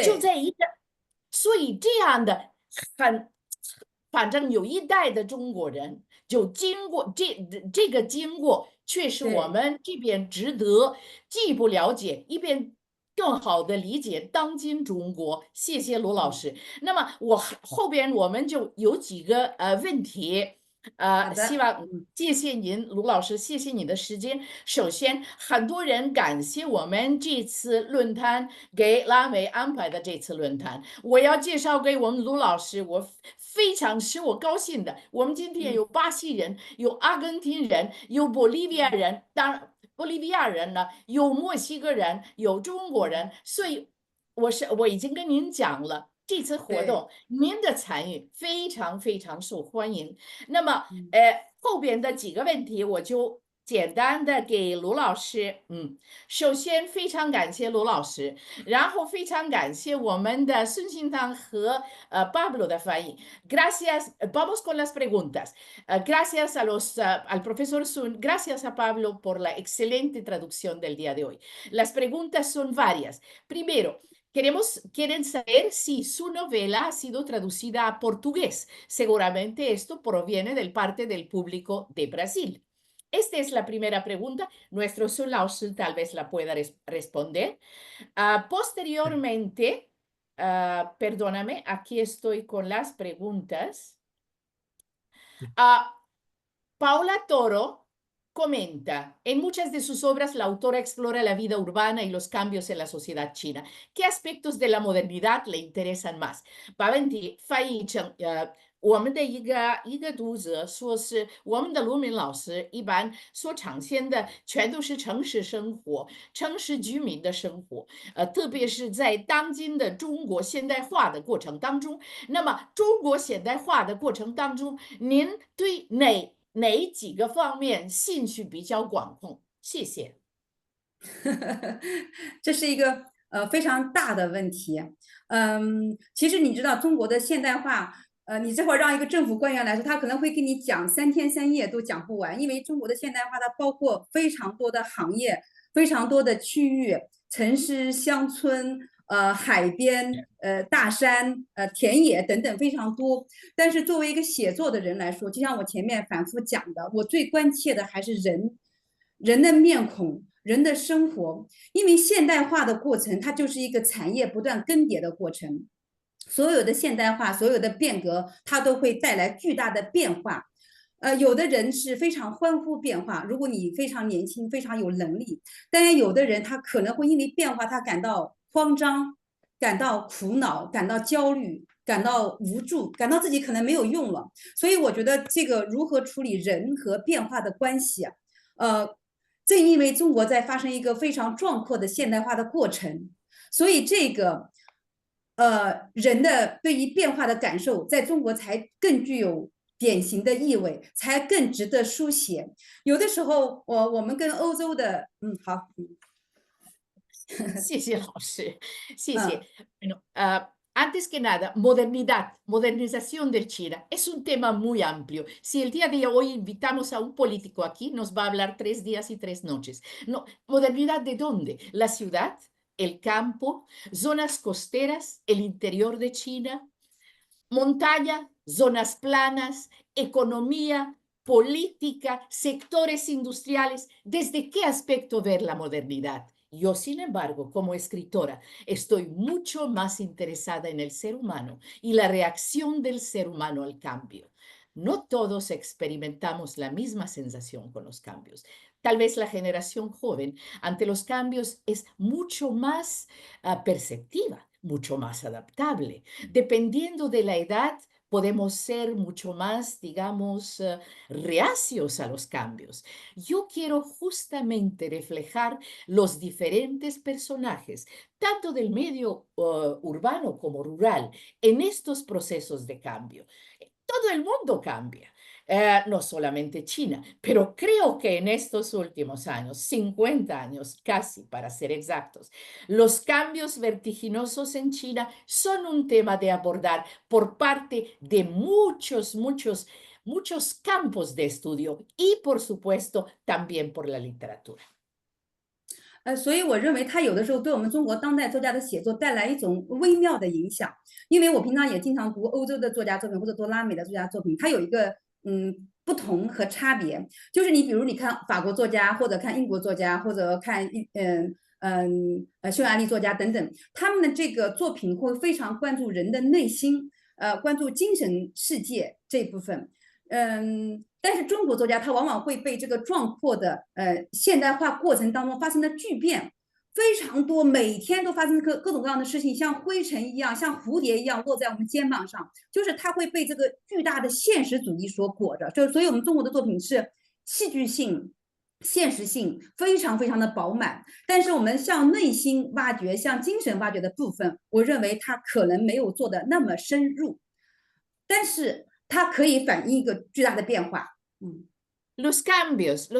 就在一个，所以这样的反正有一代的中国人就经过这个经过，确实我们这边值得进一步了解，一边更好的理解当今中国。谢谢罗老师。那么后边我们就有几个问题，好的，希望谢谢您，卢老师，谢谢你的时间。首先，很多人感谢我们这次论坛给拉美安排的这次论坛，我要介绍给我们卢老师，我非常使我高兴的，我们今天有巴西人，有阿根廷人，有玻利维亚人，当然玻利维亚人呢，有墨西哥人，有中国人，所以我已经跟您讲了。这次活动，您的参与非常非常受欢迎。那么，后边的几个问题我就简单的给卢老师。首先非常感谢卢老师，然后非常感谢我们的孙兴堂和Pablo 的翻译。Gracias, vamos con las preguntas. Gracias a al profesor Sun, gracias a Pablo por la excelente traducción del día de hoy. Las preguntas son varias. Primero, quieren saber si su novela ha sido traducida a portugués. Seguramente esto proviene del parte del público de Brasil. Esta es la primera pregunta. Nuestro Sun Lao tal vez la pueda responder. Posteriormente, perdóname, aquí estoy con las preguntas. Paula Toro comenta, en muchas de sus obras la autora explora la vida urbana y los cambios en la sociedad china. ¿Qué aspectos de la modernidad le interesan más? 把问题翻译成我们的一个读者说是我们的卢敏老师一般所呈现的全都是城市生活、城市居民的生活，特别是在当今的中国现代化的过程当中。那么中国现代化的过程当中，您对哪几个方面兴趣比较广阔？谢谢。这是一个非常大的问题。其实你知道中国的现代化，你这会儿让一个政府官员来说，他可能会跟你讲3天3夜都讲不完，因为中国的现代化它包括非常多的行业、非常多的区域、城市、乡村。海边、大山、田野等等非常多。但是作为一个写作的人来说，就像我前面反复讲的，我最关切的还是人的面孔、人的生活。因为现代化的过程，它就是一个产业不断更迭的过程。所有的现代化、所有的变革，它都会带来巨大的变化。有的人是非常欢呼变化，如果你非常年轻、非常有能力，但是有的人他可能会因为变化，他感到慌张，感到苦恼，感到焦虑，感到无助，感到自己可能没有用了。所以我觉得这个如何处理人和变化的关系啊，正因为中国在发生一个非常壮阔的现代化的过程，所以这个人的对于变化的感受，在中国才更具有典型的意味，才更值得书写。有的时候，我们跟欧洲的，好，谢谢老师，谢谢。Bueno, antes que nada, modernidad, modernización del China es un tema muy amplio. Si el día de hoy invitamos a un político aquí, nos va a hablar 3 días y 3 noches. No, ¿modernidad de dónde? ¿La ciudad? ¿El campo? ¿Zonas costeras? ¿El interior de China? ¿Montaña? ¿Zonas planas? ¿Economía? ¿Política? ¿Sectores industriales? ¿Desde qué aspecto ver la modernidad? Yo, sin embargo, como escritora, estoy mucho más interesada en el ser humano y la reacción del ser humano al cambio. No todos experimentamos la misma sensación con los cambios. Tal vez la generación joven ante los cambios es mucho más perceptiva, mucho más adaptable. Dependiendo de la edad, podemos ser mucho más, digamos, reacios a los cambios. Yo quiero justamente reflejar los diferentes personajes, tanto del medio urbano como rural, en estos procesos de cambio. Todo el mundo cambia. No solamente China, pero creo que en estos últimos años, 50 años casi para ser exactos, los cambios vertiginosos en China son un tema de abordar por parte de muchos campos de estudio y por supuesto también por la literatura. 所以我认为它有的时候对我们中国当代作家的写作带来一种微妙的影响，因为我平常也经常读欧洲的作家作品或者读拉美的作家作品，它有一个不同和差别，就是你比如你看法国作家或者看英国作家或者看匈牙利作家等等，他们的这个作品会非常关注人的内心，关注精神世界这一部分。但是中国作家他往往会被这个壮阔的现代化过程当中发生的巨变非常多，每天都发生各种各样的事情，像灰尘一样，像蝴蝶一样落在我们肩膀上，就是他会被这个巨大的现实主义所裹着。就所以我们中国的作品是戏剧性、现实性非常非常的饱满，但是我们向内心挖掘、向精神挖掘的部分，我认为它可能没有做的那么深入，但是它可以反映一个巨大的变化。Los cambios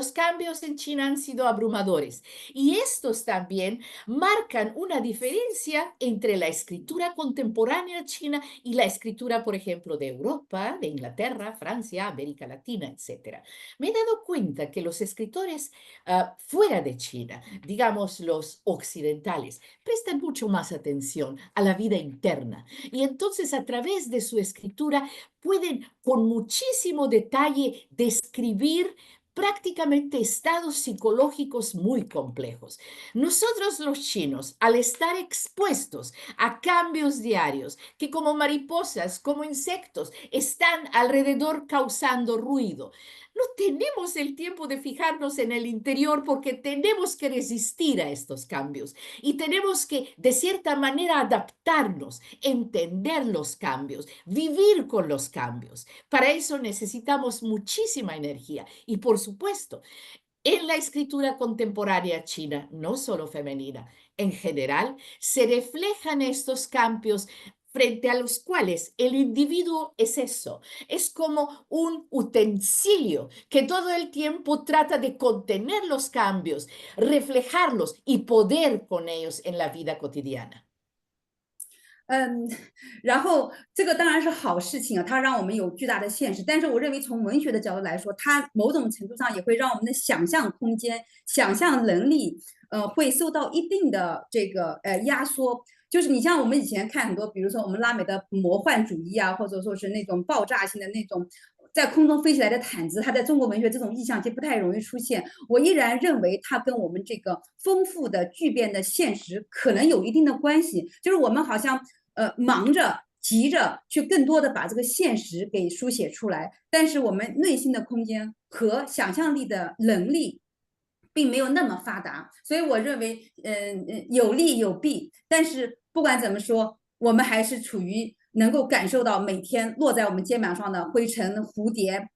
en China han sido abrumadores y estos también marcan una diferencia entre la escritura contemporánea china y la escritura, por ejemplo, de Europa, de Inglaterra, Francia, América Latina, etc. Me he dado cuenta que los escritores fuera de China, digamos los occidentales, prestan mucho más atención a la vida interna y entonces a través de su escritura pueden con muchísimo detalle describir prácticamente estados psicológicos muy complejos. Nosotros los chinos, al estar expuestos a cambios diarios que como mariposas, como insectos, están alrededor causando ruido, no tenemos el tiempo de fijarnos en el interior porque tenemos que resistir a estos cambios y tenemos que, de cierta manera, adaptarnos, entender los cambios, vivir con los cambios. Para eso necesitamos muchísima energía y, por supuesto, en la escritura contemporánea china, no solo femenina, en general, se reflejan estos cambios frente a los cuales el individuo es eso, es como un utensilio que todo el tiempo trata de contener los cambios, reflejarlos y poder con ellos en la vida cotidiana. 然后这个当然是好事情啊，它让我们有巨大的现实。但是我认为从文学的角度来说，它某种程度上也会让我们的想象空间、想象能力，会受到一定的这个压缩。就是你像我们以前看很多，比如说我们拉美的魔幻主义啊，或者说是那种爆炸性的那种在空中飞起来的毯子，它在中国文学这种意象其实不太容易出现。我依然认为它跟我们这个丰富的巨变的现实可能有一定的关系。就是我们好像忙着急着去更多的把这个现实给书写出来，但是我们内心的空间和想象力的能力并没有那么发达，所以我认为，有利有弊。但是不管怎么说，我们还是处于能够感受到每天落在我们肩膀上的灰尘、蝴蝶，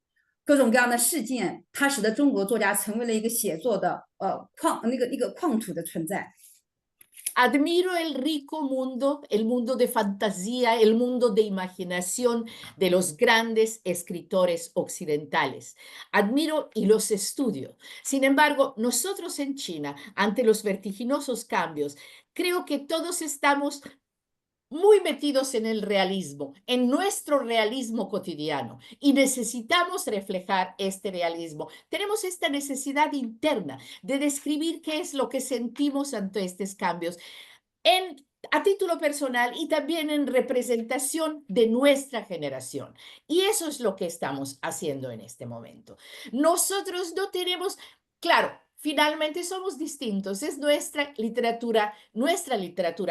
各种各样的事件，它使得中国作家成为了一个写作的一个矿土的存在。Admiro el rico mundo, el mundo de fantasía, el mundo de imaginación de los grandes escritores occidentales. Admiro y los estudio. Sin embargo, nosotros en China, ante los vertiginosos cambios, creo que todos estamos muy metidos en el realismo, en nuestro realismo cotidiano, y necesitamos reflejar este realismo. Tenemos esta necesidad interna de describir qué es lo que sentimos ante estos cambios a título personal y también en representación de nuestra generación. Y eso es lo que estamos haciendo en este momento. Nosotros no tenemos, claro, finalmente somos distintos. Es nuestra literatura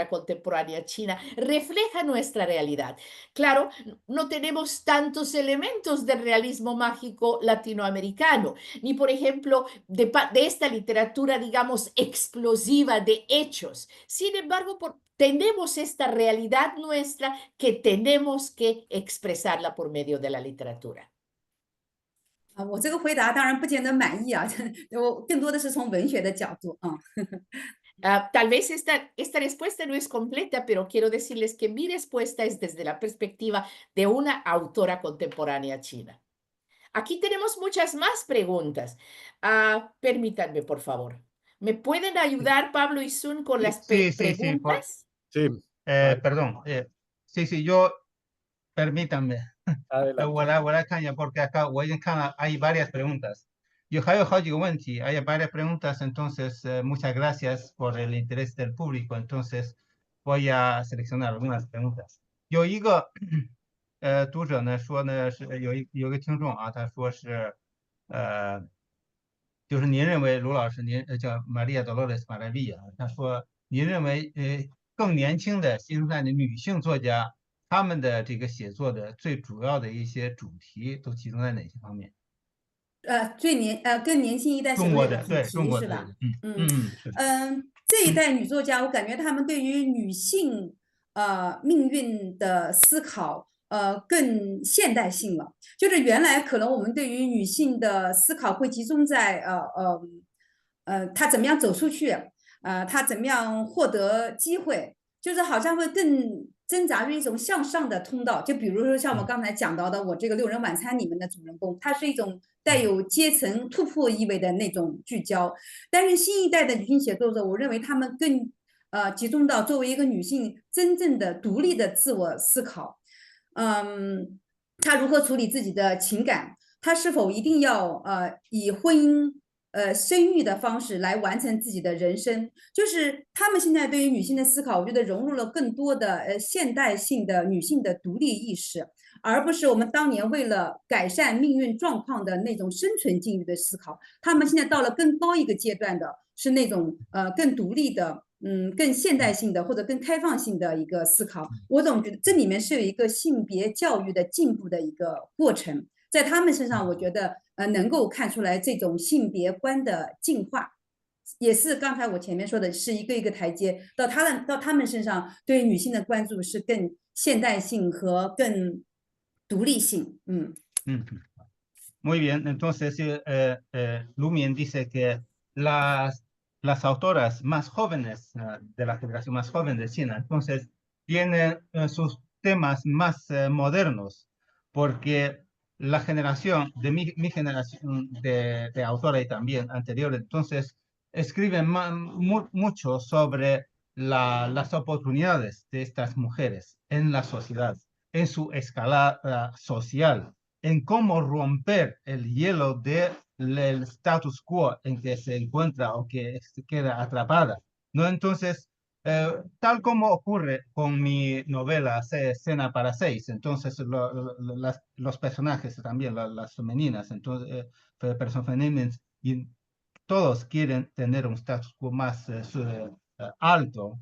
contemporánea china refleja nuestra realidad. Claro, no tenemos tantos elementos del realismo mágico latinoamericano, ni por ejemplo de esta literatura, digamos, explosiva de hechos. Sin embargo, tenemos esta realidad nuestra que tenemos que expresarla por medio de la literatura. 我这个回答当然不见得满意啊，我更多的是从文学的角度啊。Tal vez esta respuesta no es completa, pero quiero decirles que mi respuesta es desde la perspectiva de una autora contemporánea china. Aquí tenemos muchas más preguntas. Permítanme, por favor. ¿Me pueden ayudar, Pablo y Sun, con las preguntas? Sí. Perdón. Sí, yo, permítanme. Adelante. 我来看一下 porque acá 我已经看了 hay varias preguntas. Yo还有好几个问题 hay varias preguntas, entonces muchas gracias por el interés del público. Entonces voy a seleccionar algunas preguntas. 有一个读者呢说呢是有个听众啊，他说是就是您认为卢老师您叫 Maria Dolores Maravilla，他说您认为更年轻的新生代的女性作家他们的这个写作的最主要的一些主题都集中在哪些方面？更年轻一代写中国的，作的主对，中题是吧？国的这个，是的，这一代女作家，我感觉她们对于女性命运的思考更现代性了。就是原来可能我们对于女性的思考会集中在她怎么样走出去，她怎么样获得机会，就是好像会更挣扎于一种向上的通道。就比如说像我刚才讲到的，我这个《6人晚餐》里面的主人公，它是一种带有阶层突破意味的那种聚焦。但是新一代的女性写作者，我认为她们更集中到作为一个女性真正的独立的自我思考。她如何处理自己的情感？她是否一定要以婚姻生育的方式来完成自己的人生？就是他们现在对于女性的思考，我觉得融入了更多的现代性的女性的独立意识，而不是我们当年为了改善命运状况的那种生存境遇的思考。他们现在到了更高一个阶段的是那种更独立的。更现代性的或者更开放性的一个思考，我总觉得这里面是有一个性别教育的进步的一个过程，在他们身上，我觉得能够看出来这种性别观的进化，也是刚才我前面说的，是一个一个台阶到他们身上，对女性的关注是更现代性和更独立性。Muy bien, entonces Lumin dice que las autoras más jóvenes de la generación más joven de China, entonces tienen sus temas más modernos, porque la generación de mi generación de autora y también anterior, entonces escriben mucho sobre las oportunidades de estas mujeres en la sociedad, en su escala social, en cómo romper el hielo del status quo en que se encuentra o que se queda atrapada, ¿no? Entonces, tal como ocurre con mi novela Cena para Seis, entonces los personajes también, las femeninas, entonces, personas femeninas, y todos quieren tener un status quo más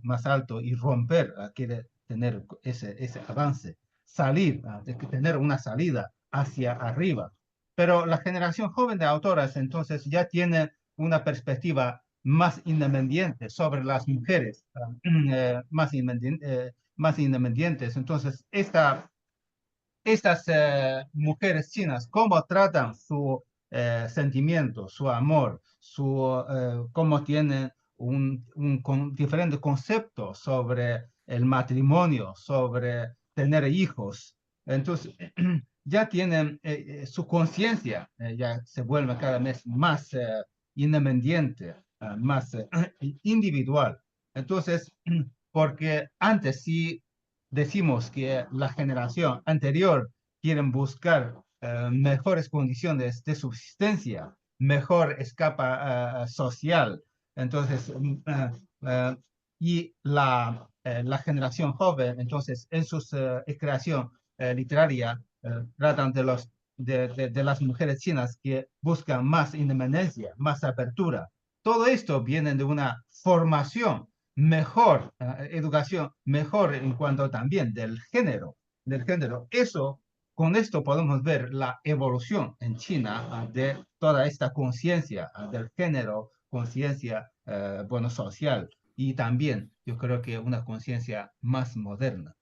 más alto y romper, quiere tener ese avance, salir, tener una salida hacia arriba. Pero la generación joven de autoras entonces ya tiene una perspectiva más independiente sobre las mujeres, más independientes. Entonces, estas mujeres chinas, cómo tratan su sentimiento, su amor, cómo tienen diferente concepto sobre el matrimonio, sobre tener hijos. Entonces, ya tienen su conciencia, ya se vuelve cada vez más independiente, más individual. Entonces, porque antes sí decimos que la generación anterior quieren buscar mejores condiciones de subsistencia, mejor escapa social. Entonces, y la generación joven, entonces, en su creación literaria, tratan de las mujeres chinas que buscan más independencia, más apertura. Todo esto viene de una formación mejor, educación mejor en cuanto también del género. Con esto podemos ver la evolución en China de toda esta conciencia del género, conciencia social y también yo creo que una conciencia más moderna.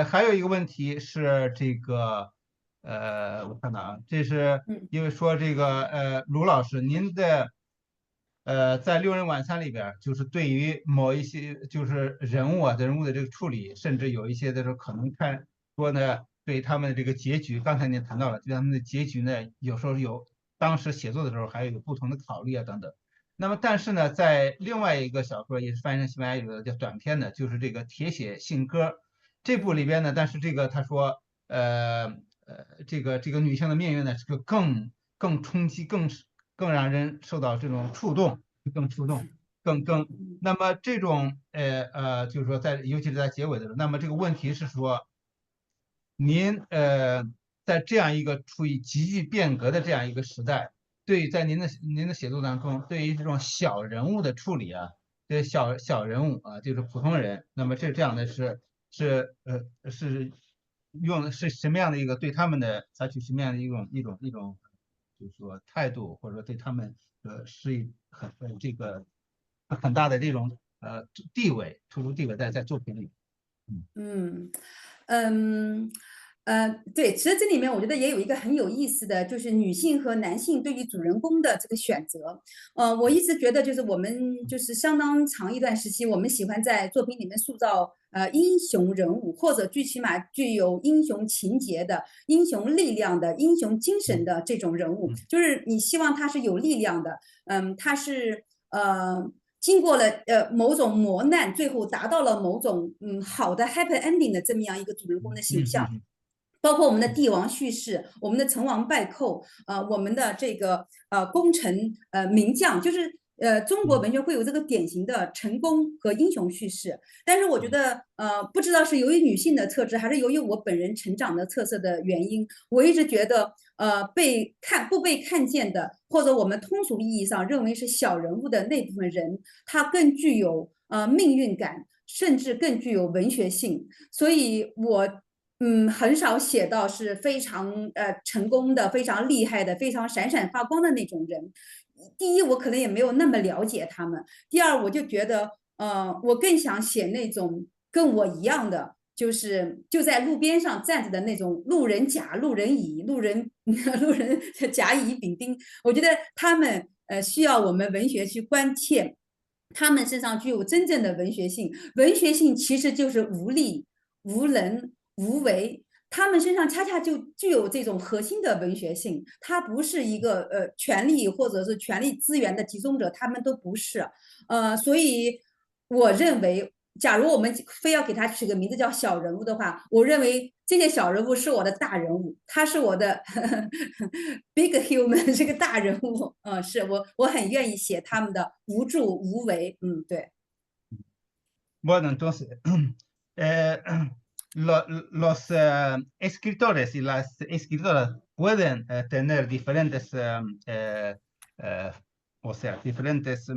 还有一个问题是这个，我看到啊，这是因为说这个卢老师，您的在6人晚餐里边，就是对于某一些就是人物的这个处理，甚至有一些的时候可能看说呢，对他们的这个结局，刚才您谈到了，对他们的结局呢，有时候当时写作的时候还有不同的考虑啊等等。那么但是呢，在另外一个小说也是翻译成西班牙语的叫短篇的，就是这个铁血信鸽。这部里边呢，但是这个他说，这个女性的命运呢，是个更冲击、更让人受到这种触动，更触动，那么这种就是说尤其是在结尾的时候，那么这个问题是说，您在这样一个处于急剧变革的这样一个时代，在您的写作当中，对于这种小人物的处理啊，这小人物啊，就是普通人，那么这样的是是什么样的一个对他们的采取什么样的一种就是说态度，或者说对他们是这个很大的这种地位，突出地位在作品里。嗯对，其实这里面我觉得也有一个很有意思的，就是女性和男性对于主人公的这个选择。我一直觉得，就是我们就是相当长一段时期，我们喜欢在作品里面塑造英雄人物，或者最起码具有英雄情节的、英雄力量的、英雄精神的这种人物，就是你希望他是有力量的，他是经过了某种磨难，最后达到了某种好的 happy ending 的这么样一个主人公的形象。包括我们的帝王叙事，我们的成王败寇，我们的这个功臣名将，就是中国文学会有这个典型的成功和英雄叙事。但是我觉得不知道是由于女性的特质，还是由于我本人成长的特色的原因，我一直觉得不被看见的，或者我们通俗意义上认为是小人物的那部分人，他更具有命运感，甚至更具有文学性。所以我很少写到是非常成功的、非常厉害的、非常闪闪发光的那种人。第一，我可能也没有那么了解他们；第二，我就觉得我更想写那种跟我一样的，就在路边上站着的那种路人甲、路人乙、路人甲乙丙丁。我觉得他们需要我们文学去关切。他们身上具有真正的文学性，文学性其实就是无力、无能、无为，他们身上恰恰就具有这种核心的文学性，他不是一个权力或者是权力资源的集中者，他们都不是，所以我认为，假如我们非要给他取个名字叫小人物的话，我认为这些小人物是我的大人物，他是我的big human 这个大人物，是我很愿意写他们的无助无为，对。Bueno, entonces, eh, los escritores y las escritoras pueden tener diferentes, o sea, diferentes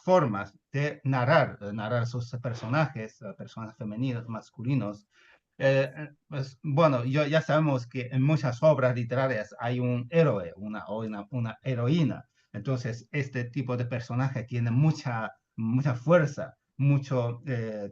formas de narrar sus personajes, personajes femeninos, masculinos. Pues, bueno, ya sabemos que en muchas obras literarias hay un héroe o una heroína. Entonces, este tipo de personaje tiene mucha fuerza, mucho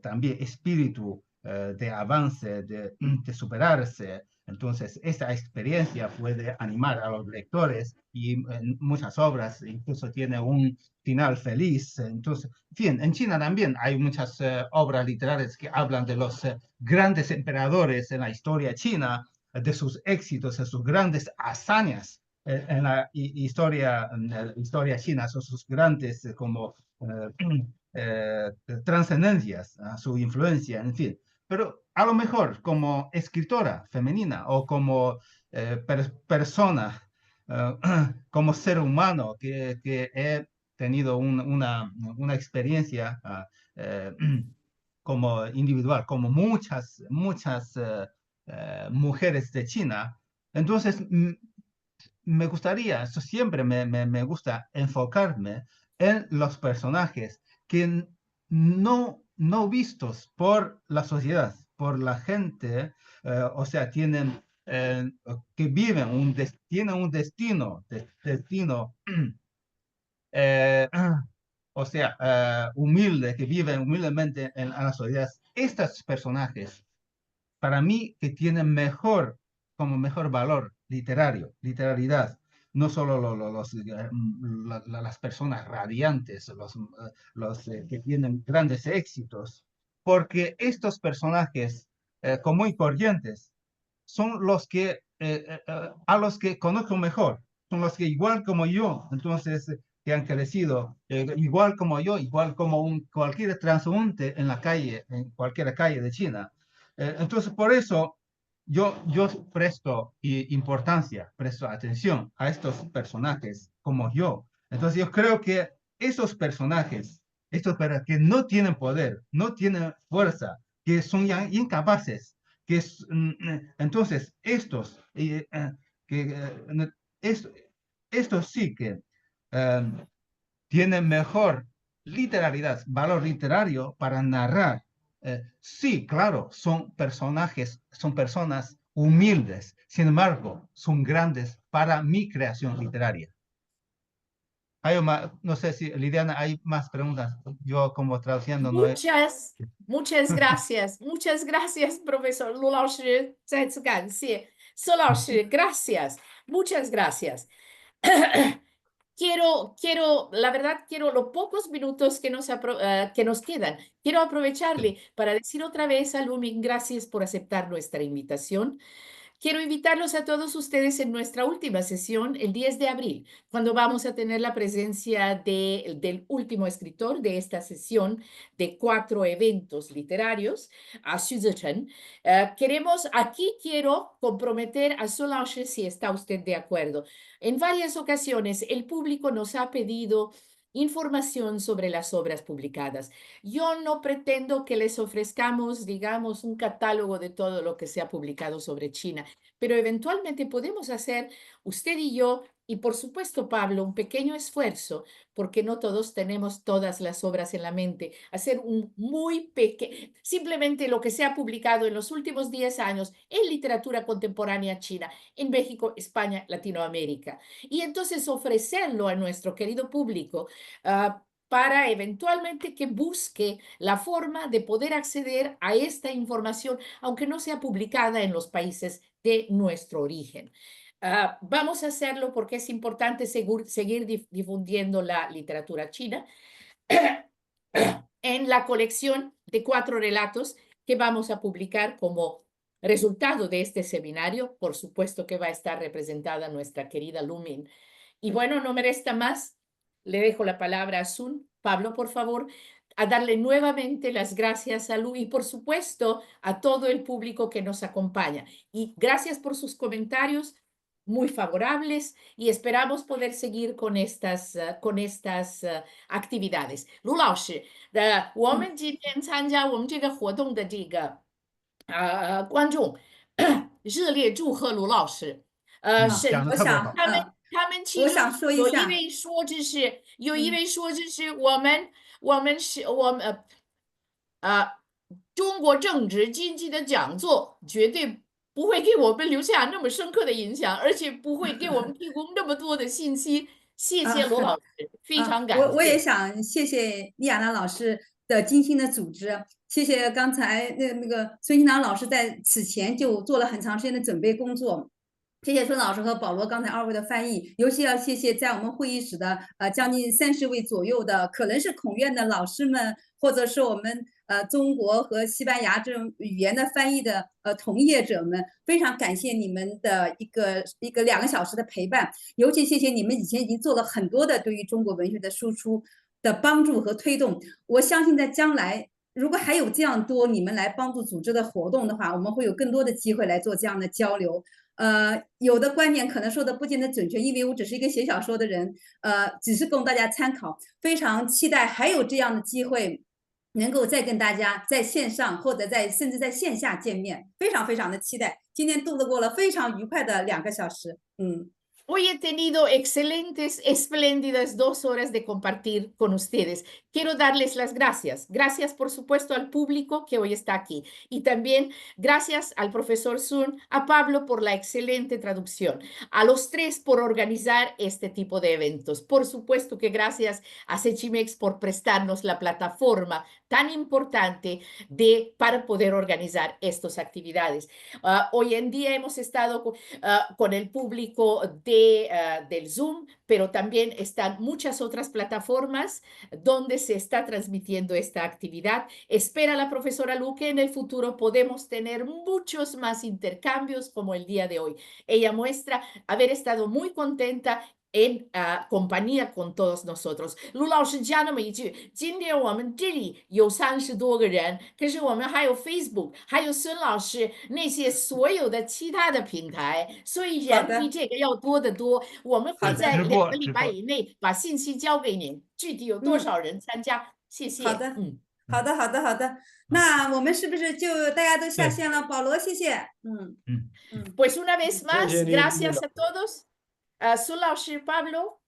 también espíritu de avance, de superarse. Entonces, esa experiencia puede animar a los lectores y en muchas obras incluso tiene un final feliz. Entonces, en fin, en China también hay muchas obras literarias que hablan de los grandes emperadores en la historia china, de sus éxitos, de sus grandes hazañas en la historia china, son sus grandes como trascendencias, su influencia, en fin. Pero a lo mejor como escritora femenina o como persona, como ser humano que he tenido una experiencia como individual, como muchas mujeres de China, entonces me gustaría, eso siempre me gusta enfocarme en los personajes que no vistos por la sociedad, por la gente, o sea, tienen que viven tienen un destino o sea, humilde, que viven humildemente en la sociedad. Estos personajes, para mí, que tienen como mejor valor literalidad, no solo las personas radiantes, los que tienen grandes éxitos, porque estos personajes común y corrientes son los que a los que conozco mejor, son los que igual como yo, entonces que han crecido igual como yo, igual como cualquier transeúnte en la calle, en cualquier calle de China. Entonces por eso yo presto importancia, presto atención a estos personajes como yo. Entonces yo creo que esos personajes, que no tienen poder, no tienen fuerza, que son ya incapaces, entonces estos sí que tienen mejor literalidad, valor literario para narrar Sí, claro, son personas humildes, sin embargo, son grandes para mi creación literaria. No sé si, Liliana, hay más preguntas. Yo como traduciendo no he... Muchas gracias, profesor卢老师，再次感谢佘老师，gracias, muchas gracias. La verdad, quiero los pocos minutos que que nos quedan. Quiero aprovecharle para decir otra vez a Lumin, gracias por aceptar nuestra invitación. Quiero invitarlos a todos ustedes en nuestra última sesión, el 10 de abril, cuando vamos a tener la presencia del último escritor de esta sesión de 4 eventos literarios, a Suzuchen. Quiero comprometer a Solange si está usted de acuerdo. En varias ocasiones el público nos ha pedido información sobre las obras publicadas. Yo no pretendo que les ofrezcamos, digamos, un catálogo de todo lo que se ha publicado sobre China, pero eventualmente podemos hacer, usted y yo, y por supuesto Pablo, un pequeño esfuerzo, porque no todos tenemos todas las obras en la mente, hacer un muy pequeño, simplemente lo que se ha publicado en los últimos 10 años en literatura contemporánea china, en México, España, Latinoamérica. Y entonces ofrecerlo a nuestro querido público para eventualmente que busque la forma de poder acceder a esta información, aunque no sea publicada en los países de nuestro origen. Vamos a hacerlo porque es importante seguir difundiendo la literatura china en la colección de 4 relatos que vamos a publicar como resultado de este seminario. Por supuesto que va a estar representada nuestra querida Lumin. Y bueno, no me resta más. Le dejo la palabra a Sun. Pablo, por favor, a darle nuevamente las gracias a Lu y por supuesto a todo el público que nos acompaña. Y gracias por sus comentarios muy favorables y esperamos poder seguir con estas actividades. Lu 老师，我们今天参加我们这个活动的观众，热烈祝贺卢老师。讲得特别好。他们其中有一位说这是我们中国政治经济的讲座绝对不会给我们留下那么深刻的影响，而且不会给我们提供那么多的信息。谢谢罗老师，非常感谢。我也想谢谢丽亚娜老师的精心的组织，谢谢刚才那个孙新堂老师在此前就做了很长时间的准备工作。谢谢孙老师和保罗刚才2位的翻译，尤其要谢谢在我们会议室的将近30位左右的，可能是孔院的老师们，或者是我们中国和西班牙这种语言的翻译的同业者们，非常感谢你们的一个2个小时的陪伴，尤其谢谢你们以前已经做了很多的对于中国文学的输出的帮助和推动。我相信在将来，如果还有这样多你们来帮助组织的活动的话，我们会有更多的机会来做这样的交流。有的观点可能说的不见得准确，因为我只是一个写小说的人，只是供大家参考。非常期待还有这样的机会，能够再跟大家在线上或者甚至在线下见面，非常非常的期待。今天度过了非常愉快的2个小时。Hoy he tenido espléndidas 2 horas de compartir con ustedes. Quiero darles las gracias. Gracias, por supuesto, al público que hoy está aquí. Y también gracias al profesor Sun, a Pablo por la excelente traducción, a los 3 por organizar este tipo de eventos. Por supuesto que gracias a Sechimex por prestarnos la plataforma tan importante para poder organizar estas actividades. Hoy en día hemos estado con el público del Zoom, pero también están muchas otras plataformas donde se está transmitiendo esta actividad. Espera la profesora Lu que en el futuro podemos tener muchos más intercambios como el día de hoy. Ella muestra haber estado muy contenta en compañía con todos nosotros. 卢老师加那么一句，今天我们这里有30多个人，可是我们还有 Facebook， 还有孙老师那些所有的其他的平台，所以人比这个要多得多。我们会在2个礼拜以内把信息交给您，具体有多少人参加？谢谢。好的，好的。那我们是不是就大家都下线了？保罗，谢谢。Pues una vez más, gracias a todos. Sun 老师 Pablo.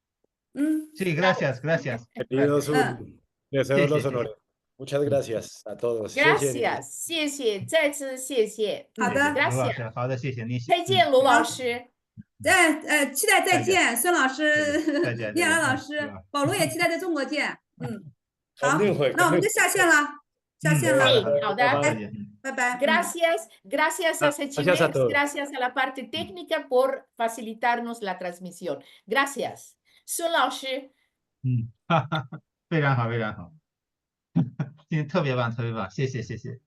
Sí, gracias. Querido Sun, deseo los honores. Muchas gracias a todos. 谢谢你。 Gracias，谢谢，再次谢谢。好的谢谢卢老 Gracias，师，好的，谢谢你。再见，卢老师。期待再再见见，孙老师再见，聂兰老是师吧，保罗也期待在中国见。好肯定会，那我们就肯定下线了，下线了，好的再拜见。拜拜。Gracias, gracias a Gracias a Sechimex, todos. gracias a la parte técnica por facilitarnos la transmisión. Gracias. 孙老师，非常好，非常好，今天特别棒，特别棒，谢谢，谢谢。